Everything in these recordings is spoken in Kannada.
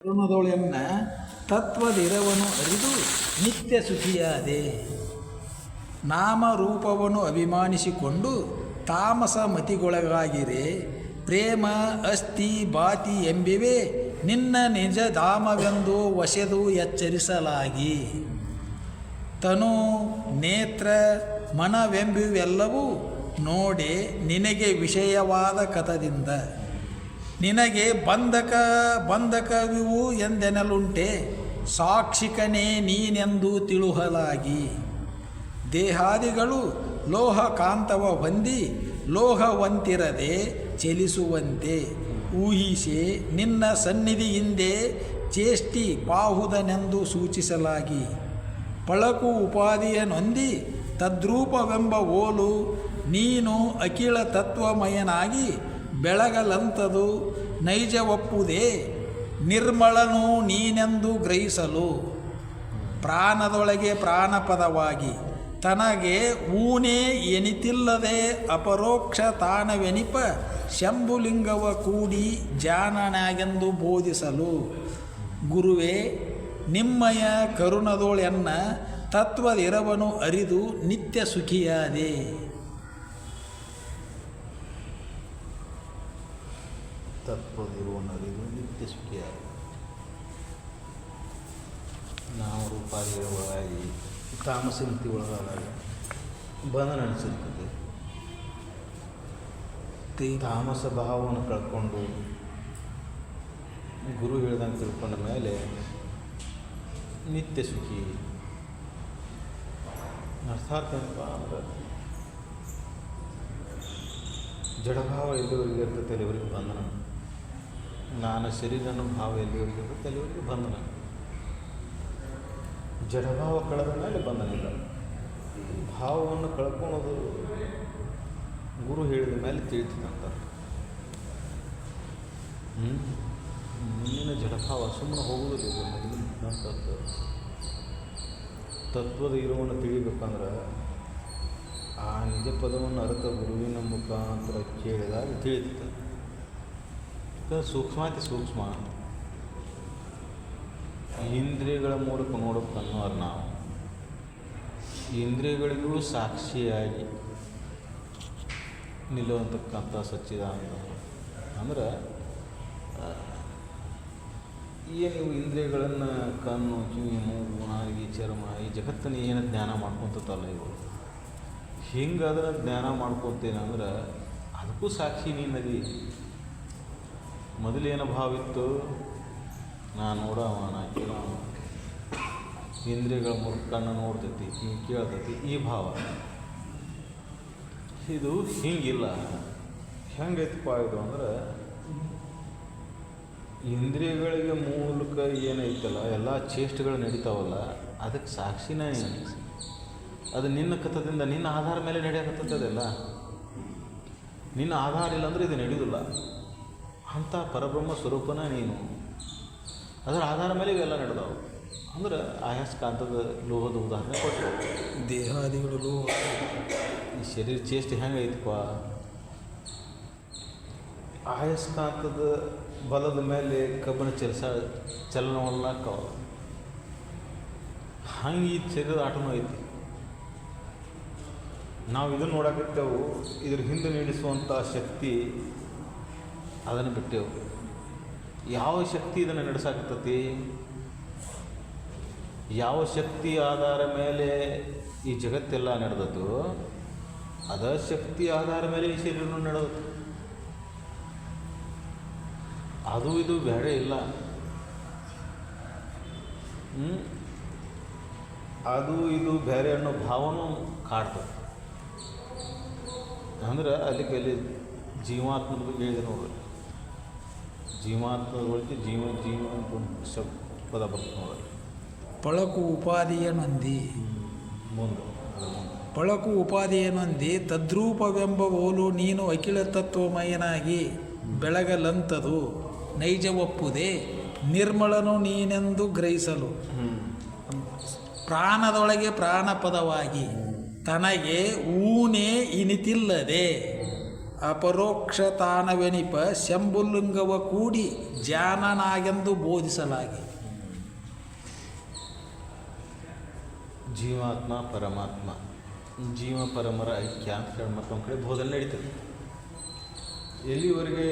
ಕರುಣದೊಳೆನ್ನ ತತ್ವದಿರವನು ಅರಿದು ನಿತ್ಯ ಸುಖಿಯಾದೆ. ನಾಮರೂಪವನ್ನು ಅಭಿಮಾನಿಸಿಕೊಂಡು ತಾಮಸ ಮತಿಗೊಳಗಾಗಿರೆ ಪ್ರೇಮ ಅಸ್ಥಿ ಬಾತಿ ಎಂಬಿವೆ ನಿನ್ನ ನಿಜ ಧಾಮವೆಂದು ವಶೆದು ಎಚ್ಚರಿಸಲಾಗಿ. ತನು ನೇತ್ರ ಮನವೆಂಬಿವೆಲ್ಲವೂ ನೋಡೆ ನಿನಗೆ ವಿಷಯವಾದ ಕಥದಿಂದ ನಿನಗೆ ಬಂಧಕವಿವು ಎಂದೆನಲುಂಟೆ ಸಾಕ್ಷಿಕನೇ ನೀನೆಂದು ತಿಳುಹಲಾಗಿ. ದೇಹಾದಿಗಳು ಲೋಹಕಾಂತವ ಹೊಂದಿ ಲೋಹವಂತಿರದೆ ಚಲಿಸುವಂತೆ ಊಹಿಸೆ ನಿನ್ನ ಸನ್ನಿಧಿಯಿಂದೆ ಚೇಷ್ಟಿ ಪಾಹುದನೆಂದು ಸೂಚಿಸಲಾಗಿ. ಪಳಕು ಉಪಾಧಿಯನೊಂದಿ ತದ್ರೂಪವೆಂಬ ಓಲು ನೀನು ಅಖಿಲ ತತ್ವಮಯನಾಗಿ ಬೆಳಗಲಂತದು ನೈಜ ಒಪ್ಪುದೇ ನಿರ್ಮಳನು ನೀನೆಂದು ಗ್ರಹಿಸಲು. ಪ್ರಾಣದೊಳಗೆ ಪ್ರಾಣಪದವಾಗಿ ತನಗೆ ಊನೇ ಎನಿತಿಲ್ಲದೆ ಅಪರೋಕ್ಷ ತಾನವೆನಿಪ ಶಂಭುಲಿಂಗವ ಕೂಡಿ ಜಾನನಾಗೆಂದು ಬೋಧಿಸಲು. ಗುರುವೇ ನಿಮ್ಮಯ ಕರುಣದೋಳೆನ್ನ ತತ್ವದಿರವನು ಅರಿದು ನಿತ್ಯ ಸುಖಿಯಾದೆ. ತತ್ವದಿರುವನು ಅರಿದು ನಿತ್ಯ ಸುಖಿಯಾದೆ. ನಾವು ರೂಪಾದಿಗಳ ಒಳಗಾಗಿ ತಾಮಸಮತಿ ಒಳಗಾದಾಗ ಬಂಧನ ಅನಿಸಿರ್ತದೆ. ತಾಮಸ ಭಾವವನ್ನು ಕಳ್ಕೊಂಡು ಗುರು ಹೇಳ್ದಂಗೆ ತಿಳ್ಕೊಂಡ ಮೇಲೆ ನಿತ್ಯ ಸುಖಿ. ಅರ್ಥಾತ್ ಏನಪ್ಪ ಅಂದ್ರೆ ಜಡಭಾವ ಎಲ್ಲಿವರೆಗೆ ಇರ್ತದೆ ಅಲ್ಲಿವರೆಗೆ ಬಂಧನ. ನಾನು ಶರೀರನ ಭಾವ ಎಲ್ಲಿವರೆಗೆ ಇರ್ತದೆ ಅಲ್ಲಿವರೆಗೆ ಬಂಧನ. ಜಡಭಾವ ಕಳೆದ ಮೇಲೆ ಬಂಧನ ಇಲ್ಲ. ಭಾವವನ್ನು ಕಳ್ಕೊಳೋದು ಗುರು ಹೇಳಿದ ಮೇಲೆ ತಿಳಿತದಂತಾರೆ. ಮುಂದಿನ ಜಡಭಾವ ಸುಮ್ಮನೆ ಹೋಗುವುದಿಲ್ಲ. ಮೊದಲಿನಂಥದ್ದು ತತ್ವದ ಇರುವನ್ನು ತಿಳಿಬೇಕಂದ್ರೆ ಆ ನಿಜ ಪದವನ್ನು ಅರ್ಥ ಗುರುವಿನ ಮುಖಾಂತರ ಕೇಳಿದಾಗ ತಿಳಿತದೆ. ಸೂಕ್ಷ್ಮಾತಿ ಸೂಕ್ಷ್ಮ ಇಂದ್ರಿಯಗಳ ಮೂಲಕ ನೋಡಬೇಕನ್ನೋರು ನಾವು. ಇಂದ್ರಿಯಗಳಿಗೂ ಸಾಕ್ಷಿಯಾಗಿ ನಿಲ್ಲುವಂತಕ್ಕಂಥ ಸಚ್ಚಿದಾನಂದ ಅಂದ್ರೆ ಏನು ಇಂದ್ರಿಯಗಳನ್ನು ಕಣ್ಣು ಕಿವಿ ಮೂಗು ನಾಲಿಗೆ ಚರ್ಮ ಈ ಜಗತ್ತನ್ನು ಏನು ಜ್ಞಾನ ಮಾಡ್ಕೊತಲ್ಲ ಇವರು. ಹಿಂಗೆ ಅದನ್ನು ಜ್ಞಾನ ಮಾಡ್ಕೊತೇನೆ ಅಂದ್ರೆ ಅದಕ್ಕೂ ಸಾಕ್ಷಿ ನೀನದಿ. ಮೊದಲೇನು ಭಾವ ಇತ್ತು, ನಾನು ನೋಡವ ನಾ ಕೇಳವ, ಇಂದ್ರಿಯಗಳ ಮೂಲಕ ಕಣ್ಣು ನೋಡ್ತೈತಿ ಕಿವಿ ಕೇಳ್ತೈತಿ, ಈ ಭಾವ. ಇದು ಹಿಂಗಿಲ್ಲ. ಹೆಂಗೈತಪ್ಪ ಇದು ಅಂದ್ರೆ ಇಂದ್ರಿಯಗಳಿಗೆ ಮೂಲಕ ಏನೈತಲ್ಲ ಎಲ್ಲ ಚೇಷ್ಟೆಗಳು ನಡೀತಾವಲ್ಲ ಅದಕ್ಕೆ ಸಾಕ್ಷಿನೇ ಅದು ನಿನ್ನ ಕಥದಿಂದ ನಿನ್ನ ಆಧಾರ ಮೇಲೆ ನಡೆಯಕತ್ತದಲ್ಲ. ನಿನ್ನ ಆಧಾರ ಇಲ್ಲ ಅಂದರೆ ಇದು ನಡೆಯೋದಿಲ್ಲ. ಅಂಥ ಪರಬ್ರಹ್ಮ ಸ್ವರೂಪನ ನೀನು. ಅದರ ಆಧಾರ ಮೇಲೆ ಇವೆಲ್ಲ ನಡೆದವು. ಅಂದ್ರೆ ಆಯಾಸ್ಕಾಂತದ ಲೋಹದ ಉದಾಹರಣೆ ಕೊಟ್ಟು ದೇಹಾದಿಗಳು ಲೋಹ. ಈ ಶರೀರ ಚೇಷ್ಟೆ ಹೆಂಗೈತಪ್ಪ, ಆಯಸ್ಕಾಂತದ ಬಲದ ಮೇಲೆ ಕಬ್ಬಿಣ ಚಲನವಲ್ಲಾಕವ. ಹಂಗೆ ಈ ಶರೀರದ ಆಟನೂ ಐತಿ. ನಾವು ಇದನ್ನು ನೋಡಕತ್ತೇವು, ಇದ್ರ ಹಿಂದೆ ನೀಡಿಸುವಂಥ ಶಕ್ತಿ ಅದನ್ನು ಬಿಟ್ಟೆವು. ಯಾವ ಶಕ್ತಿ ಇದನ್ನು ನಡೆಸಾಕತ್ತತಿ? ಯಾವ ಶಕ್ತಿ ಆಧಾರ ಮೇಲೆ ಈ ಜಗತ್ತೆಲ್ಲ ನಡೆದದ್ದು ಅದ ಶಕ್ತಿ ಆಧಾರ ಮೇಲೆ ಈ ಶರೀರನೂ ನಡೆದದ್ದು. ಅದು ಇದು ಬೇರೆ ಇಲ್ಲ. ಅದು ಇದು ಬೇರೆ ಅನ್ನೋ ಭಾವನೂ ಕಾಡ್ತದೆ. ಅಂದ್ರೆ ಅಲ್ಲಿ ಜೀವಾತ್ಮದ ಬಗ್ಗೆ ಹೇಳಿದೆ ನೋಡ್ರಿ. ಜೀವಾತ್ಮದ ಒಳಗೆ ಜೀವ ಅಂತ ಪದ ಬರ್ತದೆ ನೋಡ್ರಿ. ಪಳಕು ಉಪಾಧಿಯನೊಂದಿ ಪಳಕು ಉಪಾಧಿಯನೊಂದಿ ತದ್ರೂಪವೆಂಬ ಓಲು ನೀನು ಅಖಿಲ ತತ್ವಮಯನಾಗಿ ಬೆಳಗಲಂತದು ನೈಜ ಒಪ್ಪುದೇ ನಿರ್ಮಳನು ನೀನೆಂದು ಗ್ರಹಿಸಲು. ಪ್ರಾಣದೊಳಗೆ ಪ್ರಾಣಪದವಾಗಿ ತನಗೆ ಊನೇ ಇನಿತಿಲ್ಲದೆ ಅಪರೋಕ್ಷ ತಾನವೆನಿಪ ಶಂಭುಲಿಂಗವ ಕೂಡಿ ಜಾನನಾಗೆಂದು ಬೋಧಿಸಲಾಗಿ. ಜೀವಾತ್ಮ ಪರಮಾತ್ಮ, ಜೀವ ಪರಮರ ಐಕ್ಯ ಅಂತ ಹೇಳಿ ಮತ್ತೊಂದು ಕಡೆ ಬೋಧನೆ ನಡೀತದೆ. ಎಲ್ಲಿವರೆಗೆ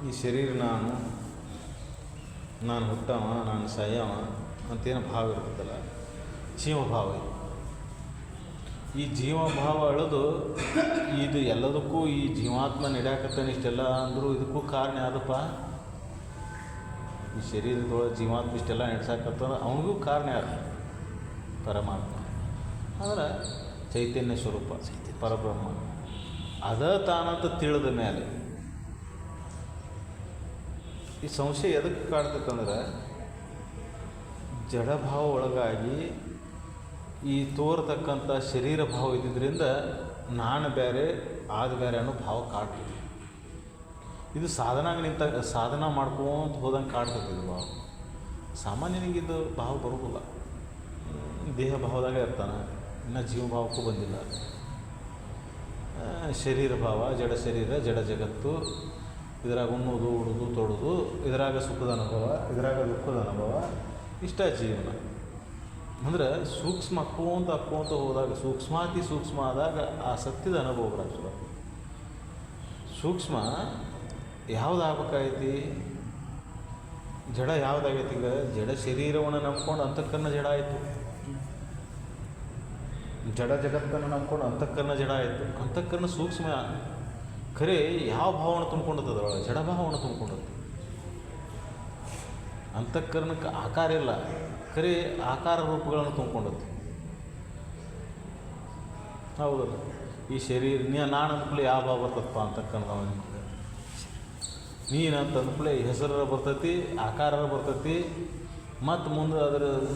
ಈ ಶರೀರ ನಾನು ಹುಟ್ಟವ, ನಾನು ಸಾಯವ ಅಂತೇನು ಭಾವ ಇರ್ತದಲ್ಲ, ಜೀವಭಾವ ಇದು. ಈ ಜೀವಭಾವ ಅಳದು ಇದು ಎಲ್ಲದಕ್ಕೂ ಈ ಜೀವಾತ್ಮ ನಡೆಯಾಕತ್ತಾನೆ ಇಷ್ಟೆಲ್ಲ ಅಂದರೂ ಇದಕ್ಕೂ ಕಾರಣ ಯಾವುದಪ್ಪ? ಈ ಶರೀರದೊಳಗೆ ಜೀವಾತ್ಮ ಇಷ್ಟೆಲ್ಲ ನಡೆಸಾಕತ್ತ ಅವನಿಗೂ ಕಾರಣ ಯಾರು? ಪರಮಾತ್ಮ. ಅಂದ್ರೆ ಚೈತನ್ಯ ಸ್ವರೂಪ ಪರಬ್ರಹ್ಮ. ಅದ ತಾನಂತ ತಿಳಿದ ಮೇಲೆ ಈ ಸಂಶಯ ಎದಕ್ಕೆ ಕಾಡ್ತೈತಂದ್ರೆ ಜಡಭಾವ ಒಳಗಾಗಿ ಈ ತೋರ್ತಕ್ಕಂಥ ಶರೀರ ಭಾವ ಇದ್ದಿದ್ದರಿಂದ ನಾನು ಬೇರೆ ಆದ ಬೇರೆ ಅನ್ನೋ ಭಾವ ಕಾಡ್ತದೆ. ಇದು ಸಾಧನ ಮಾಡ್ಕೊಂತ ಹೋದಂಗೆ ಕಾಡ್ತದೆ ಇದು ಭಾವ. ಸಾಮಾನ್ಯನಿಗಿದು ಭಾವ ಬರೋದಿಲ್ಲ. ದೇಹ ಭಾವದಾಗ ಇರ್ತಾನೆ, ಇನ್ನು ಜೀವಭಾವಕ್ಕೂ ಬಂದಿಲ್ಲ. ಶರೀರ ಭಾವ, ಜಡ ಶರೀರ, ಜಡ ಜಗತ್ತು, ಇದರಾಗ ಉಣ್ಣೋದು ಉಡೋದು ತೊಡೋದು, ಇದರಾಗ ಸುಖದ ಅನುಭವ, ಇದರಾಗ ದುಃಖದ ಅನುಭವ, ಇಷ್ಟ ಜೀವನ. ಅಂದ್ರೆ ಸೂಕ್ಷ್ಮ ಅಕ್ಕೋಂತ ಹೋದಾಗ ಸೂಕ್ಷ್ಮಾತಿ ಸೂಕ್ಷ್ಮ ಆದಾಗ ಆ ಸತ್ಯದ ಅನುಭವ ಬರ್ತದೆ. ಸೂಕ್ಷ್ಮ ಯಾವುದಾಗಬೇಕಾಗೈತಿ? ಜಡ ಯಾವುದಾಗೈತಿ? ಈಗ ಜಡ ಶರೀರವನ್ನು ನಂಬ್ಕೊಂಡು ಅಂತಃಕರಣ ಜಡ ಆಯಿತು, ಜಡ ಜಗತ್ತನ್ನು ನಂಬ್ಕೊಂಡು ಅಂತಃಕರಣ ಜಡ ಆಯಿತು. ಅಂತಃಕರಣ ಸೂಕ್ಷ್ಮ ಖರೆ ಯಾವ ಭಾವವನ್ನು ತುಂಬ್ಕೊಂಡದ್ದು? ಅದರೊಳಗೆ ಜಡಭಾವವನ್ನು ತುಂಬ್ಕೊಂಡದ್ದು. ಅಂತಃಕರಣಕ್ಕೆ ಆಕಾರ ಇಲ್ಲ, ಖರೆ ಆಕಾರ ರೂಪಗಳನ್ನು ತುಂಬ್ಕೊಂಡದ್ದು. ಹೌದಲ್ಲ? ಈ ಶರೀರ ನಾನು ಅಂದ್ಕೊಳ್ಳಿ ಯಾವ ಭಾವ ಬರ್ತದಪ್ಪ ಅಂತಃಕರಣದವನಿಗೆ? ನೀನು ಅಂತ ಅಂದ್ಕೊಳ್ಳಿ ಹೆಸರ ಬರ್ತೈತಿ, ಆಕಾರ ಬರ್ತೈತಿ, ಮತ್ತು ಮುಂದೆ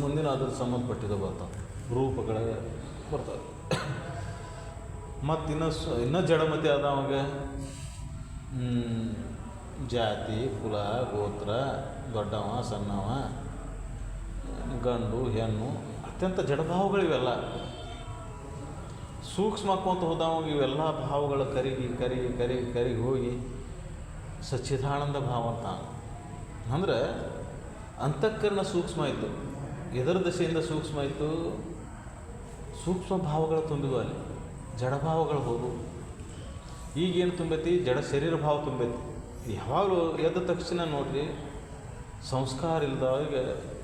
ಮುಂದಿನ ಅದ್ರ ಸಂಬಂಧಪಟ್ಟಿದ್ದು ಬರ್ತಾವೆ, ರೂಪಗಳ ಬರ್ತವೆ. ಮತ್ತು ಇನ್ನೂ ಜಡಮತಿ ಆದವಾಗ ಜಾತಿ, ಕುಲ, ಗೋತ್ರ, ದೊಡ್ಡವ, ಸಣ್ಣವ, ಗಂಡು, ಹೆಣ್ಣು, ಅತ್ಯಂತ ಜಡಭಾವಗಳಿವೆಲ್ಲ. ಸೂಕ್ಷ್ಮಕ್ಕಂತ ಹೋದವಾಗ ಇವೆಲ್ಲ ಭಾವಗಳ ಕರಿಗಿ ಹೋಗಿ ಸಚ್ಚಿದಾನಂದ ಭಾವ ಅಂತ. ಅಂದ್ರೆ ಅಂತಃಕರಣ ಸೂಕ್ಷ್ಮ ಆಯಿತು. ಎದರ ದಶೆಯಿಂದ ಸೂಕ್ಷ್ಮ ಆಯಿತು? ಸೂಕ್ಷ್ಮ ಭಾವಗಳು ತುಂಬಿದ್ವು, ಅಲ್ಲಿ ಜಡಭಾವಗಳು ಹೋದವು. ಈಗೇನು ತುಂಬೈತಿ? ಜಡ ಶರೀರ ಭಾವ ತುಂಬೈತಿ. ಯಾವಾಗಲೂ ಎದ್ದ ತಕ್ಷಣ ನೋಡ್ರಿ, ಸಂಸ್ಕಾರ ಇಲ್ದಾಗ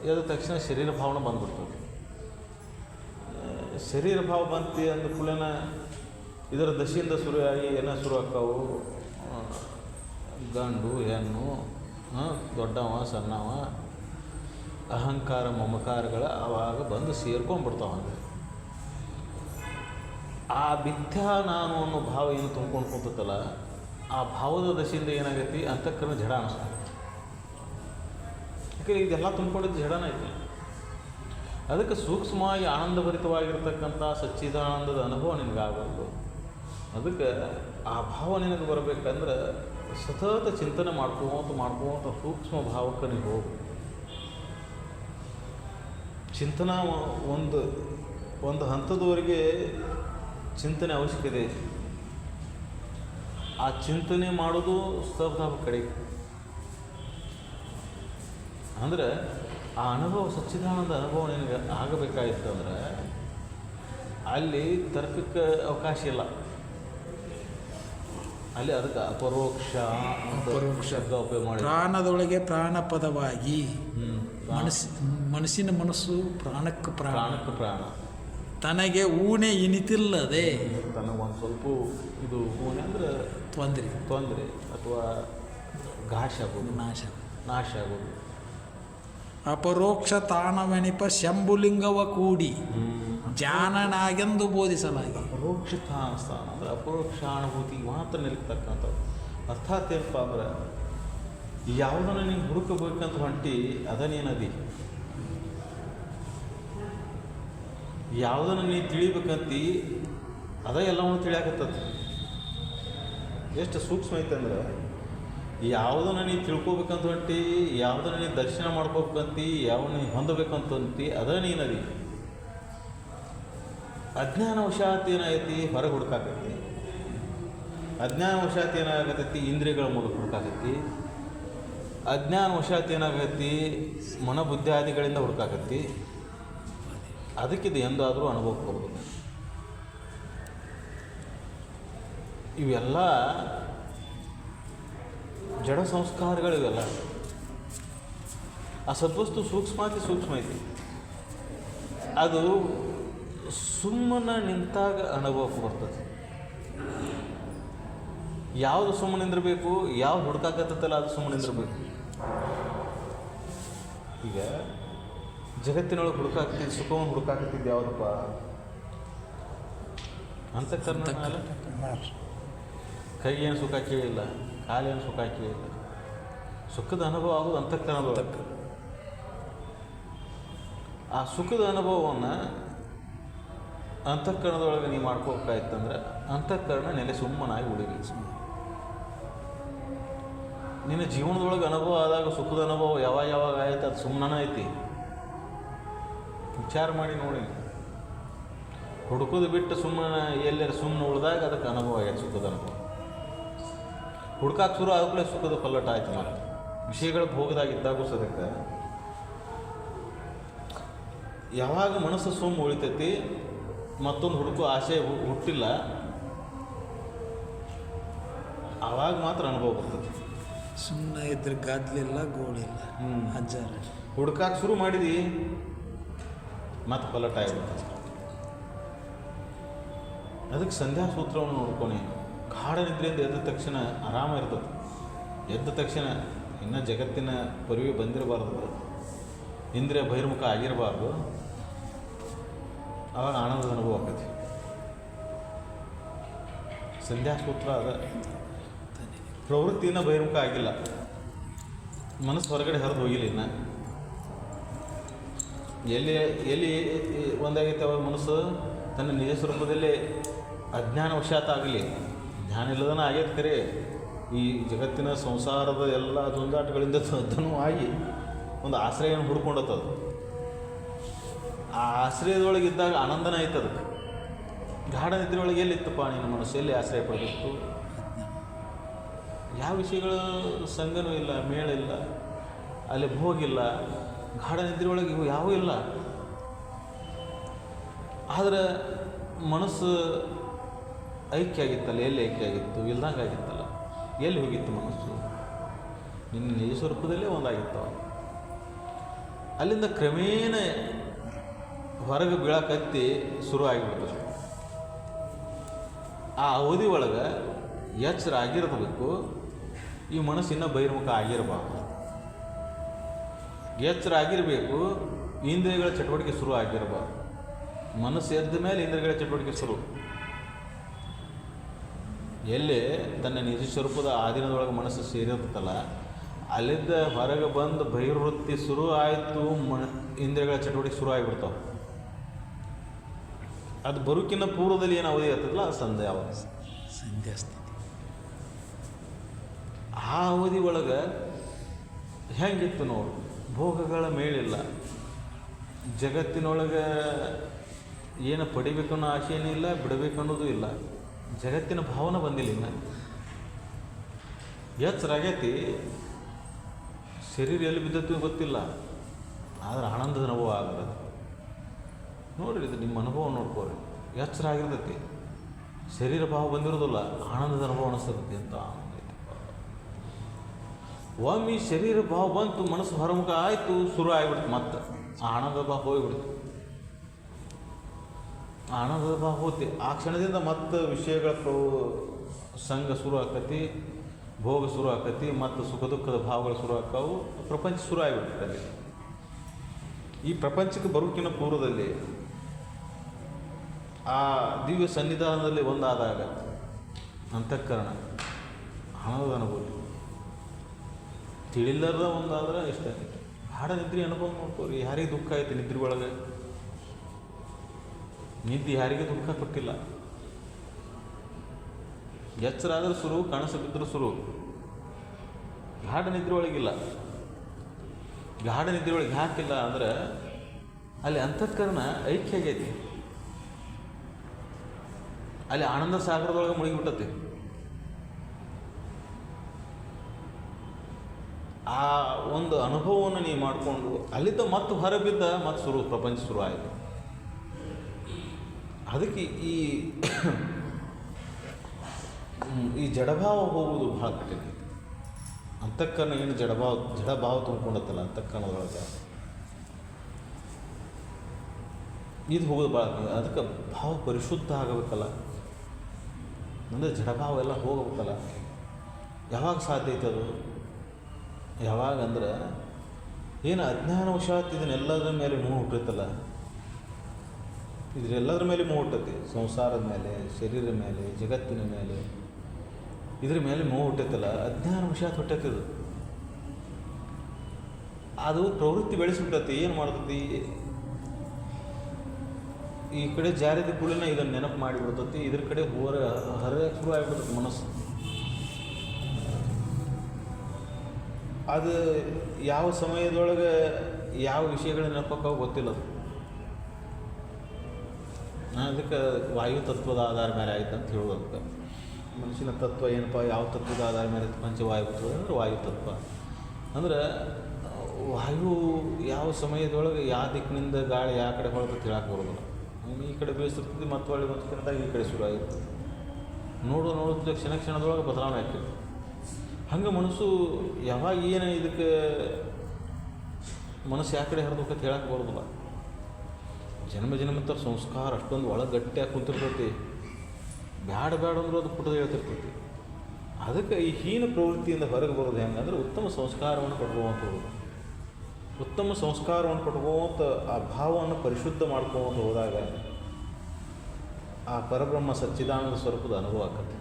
ಎದ್ದ ತಕ್ಷಣ ಶರೀರ ಭಾವನೆ ಬಂದ್ಬಿಡ್ತದೆ. ಶರೀರ ಭಾವ ಬಂತು ಅಂದ ಕೂಡಲೇ ಇದರ ದಶೆಯಿಂದ ಶುರುವಾಗಿ ಏನೋ ಶುರು ಆಕ್ಕಾವು, ಗಂಡು, ಹೆಣ್ಣು, ದೊಡ್ಡವ, ಸಣ್ಣವ, ಅಹಂಕಾರ, ಮಮಕಾರಗಳ ಆವಾಗ ಬಂದು ಸೇರ್ಕೊಂಡ್ಬಿಡ್ತಾವೆ. ಆ ಮಿಥ್ಯಾ ನಾನು ಅನ್ನೋ ಭಾವ ಏನು ತುಂಬ್ಕೊಂಡು ಕೂತತ್ತಲ್ಲ, ಆ ಭಾವದ ದಶೆಯಿಂದ ಏನಾಗೈತಿ? ಅಂತಃಕರಣ ಜಡ ಅನಿಸ್ತದೆ. ಯಾಕೆ ಇದೆಲ್ಲ ತುಂಬ್ಕೊಂಡಿದ್ದು ಜಡನ ಐತಿ. ಅದಕ್ಕೆ ಸೂಕ್ಷ್ಮವಾಗಿ ಆನಂದಭರಿತವಾಗಿರ್ತಕ್ಕಂಥ ಸಚ್ಚಿದಾನಂದದ ಅನುಭವ ನಿನಗಾಗಬಾರ್ದು. ಅದಕ್ಕೆ ಆ ಭಾವ ನಿನಗೆ ಬರಬೇಕಂದ್ರೆ ಸತತ ಚಿಂತನೆ ಮಾಡ್ಕೋತ ಸೂಕ್ಷ್ಮ ಭಾವಕ್ಕೆ ನೀವು ಹೋಗು. ಚಿಂತನಾ ಒಂದು ಹಂತದವರೆಗೆ ಚಿಂತನೆ ಅವಶ್ಯಕತೆ ಇದೆ. ಆ ಚಿಂತನೆ ಮಾಡೋದು ಸ್ತಬ್ಧ ಕಡೆ. ಅಂದರೆ ಆ ಅನುಭವ, ಸಚ್ಚಿದಾನಂದ ಅನುಭವ ನಿನಗೆ ಆಗಬೇಕಾಗಿತ್ತು ಅಂದ್ರೆ ಅಲ್ಲಿ ತರ್ಕಕ್ಕೆ ಅವಕಾಶ ಇಲ್ಲ. ಅಲ್ಲಿ ಅದಕ್ಕೆ ಅಪರೋಕ್ಷ ಶಬ್ದ ಉಪಯೋಗ ಮಾಡಿ ಪ್ರಾಣದೊಳಗೆ ಪ್ರಾಣ ಪದವಾಗಿ ಮನಸ್ಸಿನ ಮನಸ್ಸು ಪ್ರಾಣಕ್ಕೆ ಪ್ರಾಣ ತನಗೆ ಊಣೆ ಇನಿತಿಲ್ಲದೆ ತನಗೊಂದು ಸ್ವಲ್ಪ ಇದು ಊಣೆ ಅಂದರೆ ತೊಂದರೆ ಅಥವಾ ಘಾಷ ಆಗೋದು, ನಾಶ ಆಗೋದು. ಅಪರೋಕ್ಷ ತಾಣವೆನಿಪ ಶಂಭುಲಿಂಗವ ಕೂಡಿ ಜಾನನಾಗೆಂದು ಬೋಧಿಸಲಾಗಿ. ಅಪರೋಕ್ಷ ಸ್ಥಾನ ಅಂದರೆ ಅಪರೋಕ್ಷಾನುಭೂತಿಗೆ ಮಾತ್ರ ನಿಲ್ತಕ್ಕಂಥದ್ದು. ಅರ್ಥಾತ್ ಏನಪ್ಪ ಅಂದ್ರೆ ಯಾವುದನ್ನು ನೀನು ಹುಡುಕಬೇಕಂತ ಹೊಂಟಿ ಅದ ನೀನದಿ, ಯಾವುದನ್ನು ನೀನು ತಿಳಿಬೇಕಂತಿ ಅದ ಎಲ್ಲವನ್ನು ತಿಳಿಯಾಕತ್ತದ. ಎಷ್ಟು ಸೂಕ್ಷ್ಮ ಐತಂದ್ರೆ ಯಾವುದನ್ನು ನೀನು ತಿಳ್ಕೊಬೇಕಂತ ಹೊಂಟಿ, ಯಾವುದನ್ನು ನೀನು ದರ್ಶನ ಮಾಡ್ಕೋಬೇಕಂತಿ, ಯಾವನ್ನ ನೀನು ಹೊಂದಬೇಕಂತಂತಿ ಅದ ನೀನದಿ. ಅಜ್ಞಾನವಶಾತ್ ಏನೈತಿ ಹೊರಗೆ ಹುಡುಕಾಕೈತಿ. ಅಜ್ಞಾನ ವಶಾತ್ ಏನಾಗತೈತಿ, ಇಂದ್ರಿಯಗಳ ಮೂಲಕ ಹುಡುಕಾಕತ್ತಿ. ಅಜ್ಞಾನ ವಶಾತ್ ಏನಾಗತ್ತಿ, ಮನಬುದ್ಧಿಯಾದಿಗಳಿಂದ ಹುಡುಕಾಕತ್ತಿ. ಅದಕ್ಕಿದು ಎಂದಾದರೂ ಅನುಭವಕ್ಕೆ ಬರ್ಬೋದು. ಇವೆಲ್ಲ ಜಡ ಸಂಸ್ಕಾರಗಳಿವೆಲ್ಲ. ಆ ಸದ್ವಸ್ತು ಸೂಕ್ಷ್ಮ ಐತಿ. ಅದು ಸುಮ್ಮನೆ ನಿಂತಾಗ ಅನುಭವಕ್ಕೆ ಬರ್ತದೆ. ಯಾವುದು ಸುಮ್ಮನೆ ನಿಂದಿರಬೇಕು, ಯಾವ್ದು ಹುಡುಕಾಕತ್ತಲ್ಲ ಅದು ಸುಮ್ಮನೆ ನಿಂದಿರಬೇಕು. ಈಗ ಜಗತ್ತಿನೊಳಗೆ ಹುಡುಕಾಕ್ತಿದ್ದು, ಸುಖವನ್ನು ಹುಡುಕಾಕತ್ತಿದ್ದು ಯಾವುದಪ್ಪ? ಅಂತಃಕರಣ. ಕೈಗೇನು ಸುಖ ಕೇಳಿಲ್ಲ, ಕಾಲೇನು ಸುಖ ಕೇಳಿಲ್ಲ. ಸುಖದ ಅನುಭವ ಆಗೋದು ಅಂತಃಕರಣದೊಳಗೆ. ಆ ಸುಖದ ಅನುಭವವನ್ನು ಅಂತಃಕರಣದೊಳಗೆ ನೀವು ಮಾಡ್ಕೋಬೇಕಾಯ್ತಂದ್ರೆ ಅಂತಃಕರಣ ನೆಲೆ ಸುಮ್ಮನಾಗಿ ಉಳಿಬೇಕು. ನಿನ್ನ ಜೀವನದೊಳಗೆ ಅನುಭವ ಆದಾಗ ಸುಖದ ಅನುಭವ ಯಾವಾಗ ಆಯ್ತು, ಅದು ಸುಮ್ಮನೆ ಐತಿ. ವಿಚಾರ ಮಾಡಿ ನೋಡಿ. ಹುಡುಕೋದು ಬಿಟ್ಟು ಸುಮ್ಮನೆ ಎಲ್ಲರ ಸುಮ್ಮನೆ ಉಳಿದಾಗ ಅದಕ್ಕೆ ಅನುಭವ ಆಯ್ತು, ಸುಖದ ಅನುಭವ. ಹುಡ್ಕಾಕ್ ಶುರು ಆಗಲೇ ಸುಖದ ಪಲ್ಲಟ ಆಯ್ತು. ಮತ್ತೆ ವಿಷಯಗಳು ಭೋಗದಾಗಿದ್ದಾಗೂ ಸದಕ್ಕೆ ಯಾವಾಗ ಮನಸ್ಸು ಸುಮ್ಮ ಉಳಿತೈತಿ, ಮತ್ತೊಂದು ಹುಡುಕೋ ಆಸೆ ಹುಟ್ಟಿಲ್ಲ, ಆವಾಗ ಮಾತ್ರ ಅನುಭವ ಬರ್ತದೆ. ಸುಮ್ಮನೆ ಇದ್ರೆ ಗದ್ಲಿಲ್ಲ, ಗೋಳಿಲ್ಲ. ಅಜ್ಜಾರ ಹುಡ್ಕಾಕ್ ಶುರು ಮಾಡಿದಿ, ಮತ್ತೆ ಪಲ್ಲಟ ಆಗಿಬಿಡ್ತದೆ. ಅದಕ್ಕೆ ಸಂಧ್ಯಾ ಸೂತ್ರವನ್ನು ನೋಡ್ಕೊನಿ. ಗಾಢ ನಿದ್ರೆಯಿಂದ ಎದ್ದ ತಕ್ಷಣ ಆರಾಮ ಇರ್ತದೆ. ಎದ್ದ ತಕ್ಷಣ ಇನ್ನೂ ಜಗತ್ತಿನ ಪರಿವೆ ಬಂದಿರಬಾರ್ದು, ಇಂದ್ರಿಯ ಬಹಿರ್ಮುಖ ಆಗಿರಬಾರ್ದು. ಆವಾಗ ಆನಂದದ ಅನುಭವ ಆಗ್ತೈತಿ. ಸಂಧ್ಯಾ ಸೂತ್ರ ಅದ. ಪ್ರವೃತ್ತಿನ ಬಹಿರ್ಮುಖ ಆಗಿಲ್ಲ, ಮನಸ್ಸು ಹೊರಗಡೆ ಹರಿದು ಹೋಗಿಲ್ಲ. ಇನ್ನು ಎಲ್ಲಿ ಒಂದಾಗೈತೆ ಅವಾಗ ಮನಸ್ಸು ತನ್ನ ನಿಜ ಸ್ವರೂಪದಲ್ಲಿ ಅಜ್ಞಾನ ವಶಾತ್ ಆಗಲಿ, ಜ್ಞಾನ ಇಲ್ಲದನ ಆಗೈತೆ. ಕರೆ ಈ ಜಗತ್ತಿನ ಸಂಸಾರದ ಎಲ್ಲ ಜಂಜಾಟಗಳಿಂದ ಅದನ್ನು ಆಗಿ ಒಂದು ಆಶ್ರಯವನ್ನು ಹುಡ್ಕೊಂಡತ್ತದು. ಆ ಆಶ್ರಯದೊಳಗಿದ್ದಾಗ ಆನಂದನ ಐತೆ. ಅದಕ್ಕೆ ಗಾಢ ನಿದ್ರೆಯೊಳಗೆ ಎಲ್ಲಿತ್ತಪ್ಪ ನಿನ್ನ ಮನಸ್ಸು, ಎಲ್ಲಿ ಆಶ್ರಯ ಪಡಬೇಕು? ಯಾವ ವಿಷಯಗಳು ಸಂಗನೂ ಇಲ್ಲ, ಮೇಳಿಲ್ಲ, ಅಲ್ಲಿ ಭೋಗಿಲ್ಲ. ಗಾಢ ನಿದ್ರೆಯೊಳಗೆ ಇವು ಯಾವೂ ಇಲ್ಲ. ಆದರೆ ಮನಸ್ಸು ಐಕ್ಯ ಆಗಿತ್ತಲ್ಲ, ಎಲ್ಲಿ ಐಕ್ಯ ಆಗಿತ್ತು? ಇಲ್ದಂಗೆ ಆಗಿತ್ತಲ್ಲ. ಎಲ್ಲಿ ಹೋಗಿತ್ತು ಮನಸ್ಸು? ನಿನ್ನ ನಿಜ ಸ್ವರೂಪದಲ್ಲೇ ಒಂದಾಗಿತ್ತು. ಅಲ್ಲಿಂದ ಕ್ರಮೇಣ ಹೊರಗೆ ಬೀಳಕತ್ತಿ ಶುರು ಆಗಿಬಿಡ್ತದೆ. ಆ ಅವಧಿ ಒಳಗೆ ಎಚ್ಚರ ಆಗಿರಬೇಕು. ಈ ಮನಸ್ಸು ಇನ್ನೂ ಬಹಿರ್ಮುಖ ಆಗಿರಬಾರ್ದು. ಎಚ್ಚರ ಆಗಿರಬೇಕು, ಇಂದ್ರಿಯಗಳ ಚಟುವಟಿಕೆ ಶುರು ಆಗಿರಬಾರ್ದು. ಮನಸ್ಸು ಎದ್ದ ಮೇಲೆ ಇಂದ್ರಿಯಗಳ ಚಟುವಟಿಕೆ ಶುರು. ಎಲ್ಲಿ ತನ್ನ ನಿಜ ಸ್ವರೂಪದ ಆಧೀನದೊಳಗೆ ಮನಸ್ಸು ಸೇರಿರ್ತಲ್ಲ, ಅಲ್ಲಿದ್ದ ಹೊರಗೆ ಬಂದು ಬಹಿರ್ವೃತ್ತಿ ಶುರು ಆಯಿತು, ಇಂದ್ರಿಯಗಳ ಚಟುವಟಿಕೆ ಶುರು ಆಗಿಬಿಡ್ತಾವೆ. ಅದು ಬರುಕಿನ ಪೂರ್ವದಲ್ಲಿ ಏನು ಅವಧಿ ಇರ್ತದಲ್ಲ, ಅದು ಸಂಧ್ಯಾ ಸ್ಥಿತಿ. ಆ ಅವಧಿ ಒಳಗೆ ಹೆಂಗಿತ್ತು ನೋಡು, ಭೋಗಗಳ ಮೇಳಿಲ್ಲ, ಜಗತ್ತಿನೊಳಗೆ ಏನು ಪಡಿಬೇಕನ್ನೋ ಆಸೆ ಏನಿಲ್ಲ, ಬಿಡಬೇಕನ್ನೋದು ಇಲ್ಲ. ಜಗತ್ತಿನ ಭಾವನೆ ಬಂದಿಲ್ಲ. ಇನ್ನು ಎಚ್ಚರಾಗೈತಿ, ಶರೀರ ಎಲ್ಲಿ ಬಿದ್ದತ್ತು ಗೊತ್ತಿಲ್ಲ, ಆದರೆ ಆನಂದದ ಅನುಭವ ಆಗದ. ನೋಡ್ರಿ, ಇದು ನಿಮ್ಮ ಅನುಭವ ನೋಡ್ಕೋರಿ. ಎಚ್ಚರ ಆಗಿರ್ತೈತಿ, ಶರೀರ ಭಾವ ಬಂದಿರೋದಿಲ್ಲ, ಆನಂದದ ಅನುಭವ ಅನಿಸ್ತೈತಿ ಅಂತ. ಒಮ್ಮೆ ಶರೀರ ಭಾವ ಬಂತು, ಮನಸ್ಸು ಹೊರಮುಖ ಆಯಿತು, ಶುರು ಆಗಿಬಿಡ್ತು. ಮತ್ತೆ ಆನಂದದ ಭಾವ ಹೋಗಿಬಿಡ್ತು. ಆನಂದದ ಭಾವ ಹೋತಿ, ಆ ಕ್ಷಣದಿಂದ ಮತ್ತೆ ವಿಷಯಗಳ ಸಂಘ ಶುರು ಆಕತಿ, ಭೋಗ ಶುರು ಆಕತಿ, ಮತ್ತು ಸುಖ ದುಃಖದ ಭಾವಗಳು ಶುರು ಆಕಾವು. ಪ್ರಪಂಚ ಶುರು ಆಗಿಬಿಡ್ತದೆ. ಈ ಪ್ರಪಂಚಕ್ಕೆ ಬರೋಕ್ಕಿಂತ ಪೂರ್ವದಲ್ಲಿ ಆ ದಿವ್ಯ ಸನ್ನಿಧಾನದಲ್ಲಿ ಒಂದಾದಾಗ ಅಂತಃಕರಣ ಆನಂದದ ಅನುಭೂತಿ. ತಿಳಿಲ್ಲದ ಒಂದಾದ್ರೆ ಇಷ್ಟ. ಗಾಢ ನಿದ್ರೆ ಅನುಭವ ನೋಡ್ಕೋರಿ. ಯಾರಿಗೆ ದುಃಖ ಐತೆ ನಿದ್ರೆ ಒಳಗೆ? ನಿದ್ದೆ ಯಾರಿಗೆ ದುಃಖ ಕೊಟ್ಟಿಲ್ಲ. ಎಚ್ಚರ ಆದ್ರೆ ಶುರು, ಕನಸು ಬಿದ್ದರೂ ಶುರು. ಗಾಢ ನಿದ್ರೆ ಒಳಗಿಲ್ಲ. ಗಾಢ ನಿದ್ರೆ ಒಳಗೆ ಹಾಕಿಲ್ಲ ಅಂದ್ರೆ ಅಲ್ಲಿ ಅಂತಃಕರಣ ಐಕ್ಯ ಆಗೈತಿ. ಅಲ್ಲಿ ಆನಂದ ಸಾಗರದೊಳಗೆ ಮುಳುಗಿಬಿಟ್ಟತಿ. ಆ ಒಂದು ಅನುಭವವನ್ನು ನೀವು ಮಾಡಿಕೊಂಡು ಅಲ್ಲಿದ್ದ ಮತ್ತೆ ಹೊರಬಿದ್ದ ಮತ್ತು ಪ್ರಪಂಚ ಶುರು ಆಯಿತು. ಅದಕ್ಕೆ ಈ ಜಡಭಾವ ಹೋಗುವುದು ಭಾಳ ಕಠಿಣ. ಅಂತಃಕರಣ ಏನು ಜಡಭಾವ ತುಂಬಿಕೊಂಡತ್ತಲ್ಲ ಅಂತಃಕರಣದೊಳಗೆ, ಇದು ಹೋಗೋದು ಭಾಳ. ಅದಕ್ಕೆ ಭಾವ ಪರಿಶುದ್ಧ ಆಗಬೇಕಲ್ಲ, ಅಂದರೆ ಜಡಭಾವ ಎಲ್ಲ ಹೋಗಬೇಕಲ್ಲ. ಯಾವಾಗ ಸಾಧ್ಯ ಐತೆ ಅದು? ಯಾವಾಗ ಅಂದ್ರೆ ಏನು ಅಜ್ಞಾನವಶಾತ್ ಇದನ್ನೆಲ್ಲದರ ಮೇಲೆ ಮೂಗು ಹುಟ್ಟಿರ್ತಲ್ಲ, ಇದರೆಲ್ಲದರ ಮೇಲೆ ಮೂಗು ಹುಟ್ಟತಿ. ಸಂಸಾರದ ಮೇಲೆ, ಶರೀರದ ಮೇಲೆ, ಜಗತ್ತಿನ ಮೇಲೆ, ಇದ್ರ ಮೇಲೆ ಮೂಗು ಹುಟ್ಟೈತಲ್ಲ, ಅಜ್ಞಾನವಶಾತ್ ಹುಟ್ಟೈತಿದು. ಅದು ಪ್ರವೃತ್ತಿ ಬೆಳೆಸಿಬಿಟ್ಟತಿ. ಏನು ಮಾಡ್ತತಿ? ಈ ಕಡೆ ಜಾರಿದ ಕೂಡಲಿನ ಇದನ್ನು ನೆನಪು ಮಾಡಿಬಿಡ್ತತಿ, ಇದ್ರ ಕಡೆ ಹರಿಯಕ್ಕೆ ಶುರು ಆಗಿಬಿಡ್ತದೆ ಮನಸ್ಸು. ಅದು ಯಾವ ಸಮಯದೊಳಗೆ ಯಾವ ವಿಷಯಗಳ ನೆನಪಕ್ಕಾಗ ಗೊತ್ತಿಲ್ಲ. ಅದು ನಾನು ಅದಕ್ಕೆ ವಾಯು ತತ್ವದ ಆಧಾರ ಮೇಲೆ ಆಯ್ತು ಅಂತ ಹೇಳೋದಕ್ಕೆ. ಮನುಷ್ಯನ ತತ್ವ ಏನಪ್ಪ, ಯಾವ ತತ್ವದ ಆಧಾರ ಮೇಲೆ ಪಂಚವಾಯು ಅಂದ್ರೆ ವಾಯು ತತ್ವ. ಅಂದ್ರೆ ವಾಯು ಯಾವ ಸಮಯದೊಳಗೆ ಯಾವ ದಿಕ್ಕಿನಿಂದ ಗಾಳಿ ಯಾವ ಕಡೆ ಹೊಳತಂತ ಹೇಳಕ್ಕೆ ಬರೋದಿಲ್ಲ. ಈ ಕಡೆ ಬೇಯಿಸಿರ್ತದೆ, ಮತ್ತೆ ಒಳ್ಳೆ ಬಂದಾಗ ಈ ಕಡೆ ಶುರು ಆಗಿರ್ತದೆ. ನೋಡೋದು ಕ್ಷಣದೊಳಗೆ ಬದಲಾವಣೆ ಆಗ್ತದೆ. ಹಂಗೆ ಮನಸ್ಸು ಯಾವಾಗ ಏನು ಇದಕ್ಕೆ ಮನಸ್ಸು ಯಾವ ಕಡೆ ಹರಿದೋಕಂತ ಹೇಳಕ್ಕೆ ಬರೋದಿಲ್ಲ. ಜನ್ಮದ ಸಂಸ್ಕಾರ ಅಷ್ಟೊಂದು ಒಳಗೆ ಗಟ್ಟಿಯಾಗಿ ಕುಂತಿರ್ತೈತಿ. ಬ್ಯಾಡ ಅಂದ್ರೆ ಅದು ಪುಟದ ಹೇಳ್ತಿರ್ತೈತಿ. ಅದಕ್ಕೆ ಈ ಹೀನ ಪ್ರವೃತ್ತಿಯಿಂದ ಹೊರಗೆ ಬರೋದು ಹೆಂಗಂದ್ರೆ ಉತ್ತಮ ಸಂಸ್ಕಾರವನ್ನು ಪಡ್ಕೋವಂತ ಹೋಗೋದು. ಉತ್ತಮ ಸಂಸ್ಕಾರವನ್ನು ಪಡ್ಕೋವಂಥ ಆ ಭಾವವನ್ನು ಪರಿಶುದ್ಧ ಮಾಡ್ಕೋವಂತ ಹೋದಾಗ ಆ ಪರಬ್ರಹ್ಮ ಸಚ್ಚಿದಾನಂದ ಸ್ವರೂಪದ ಅನುಭವ ಆಕತ್ತೆ.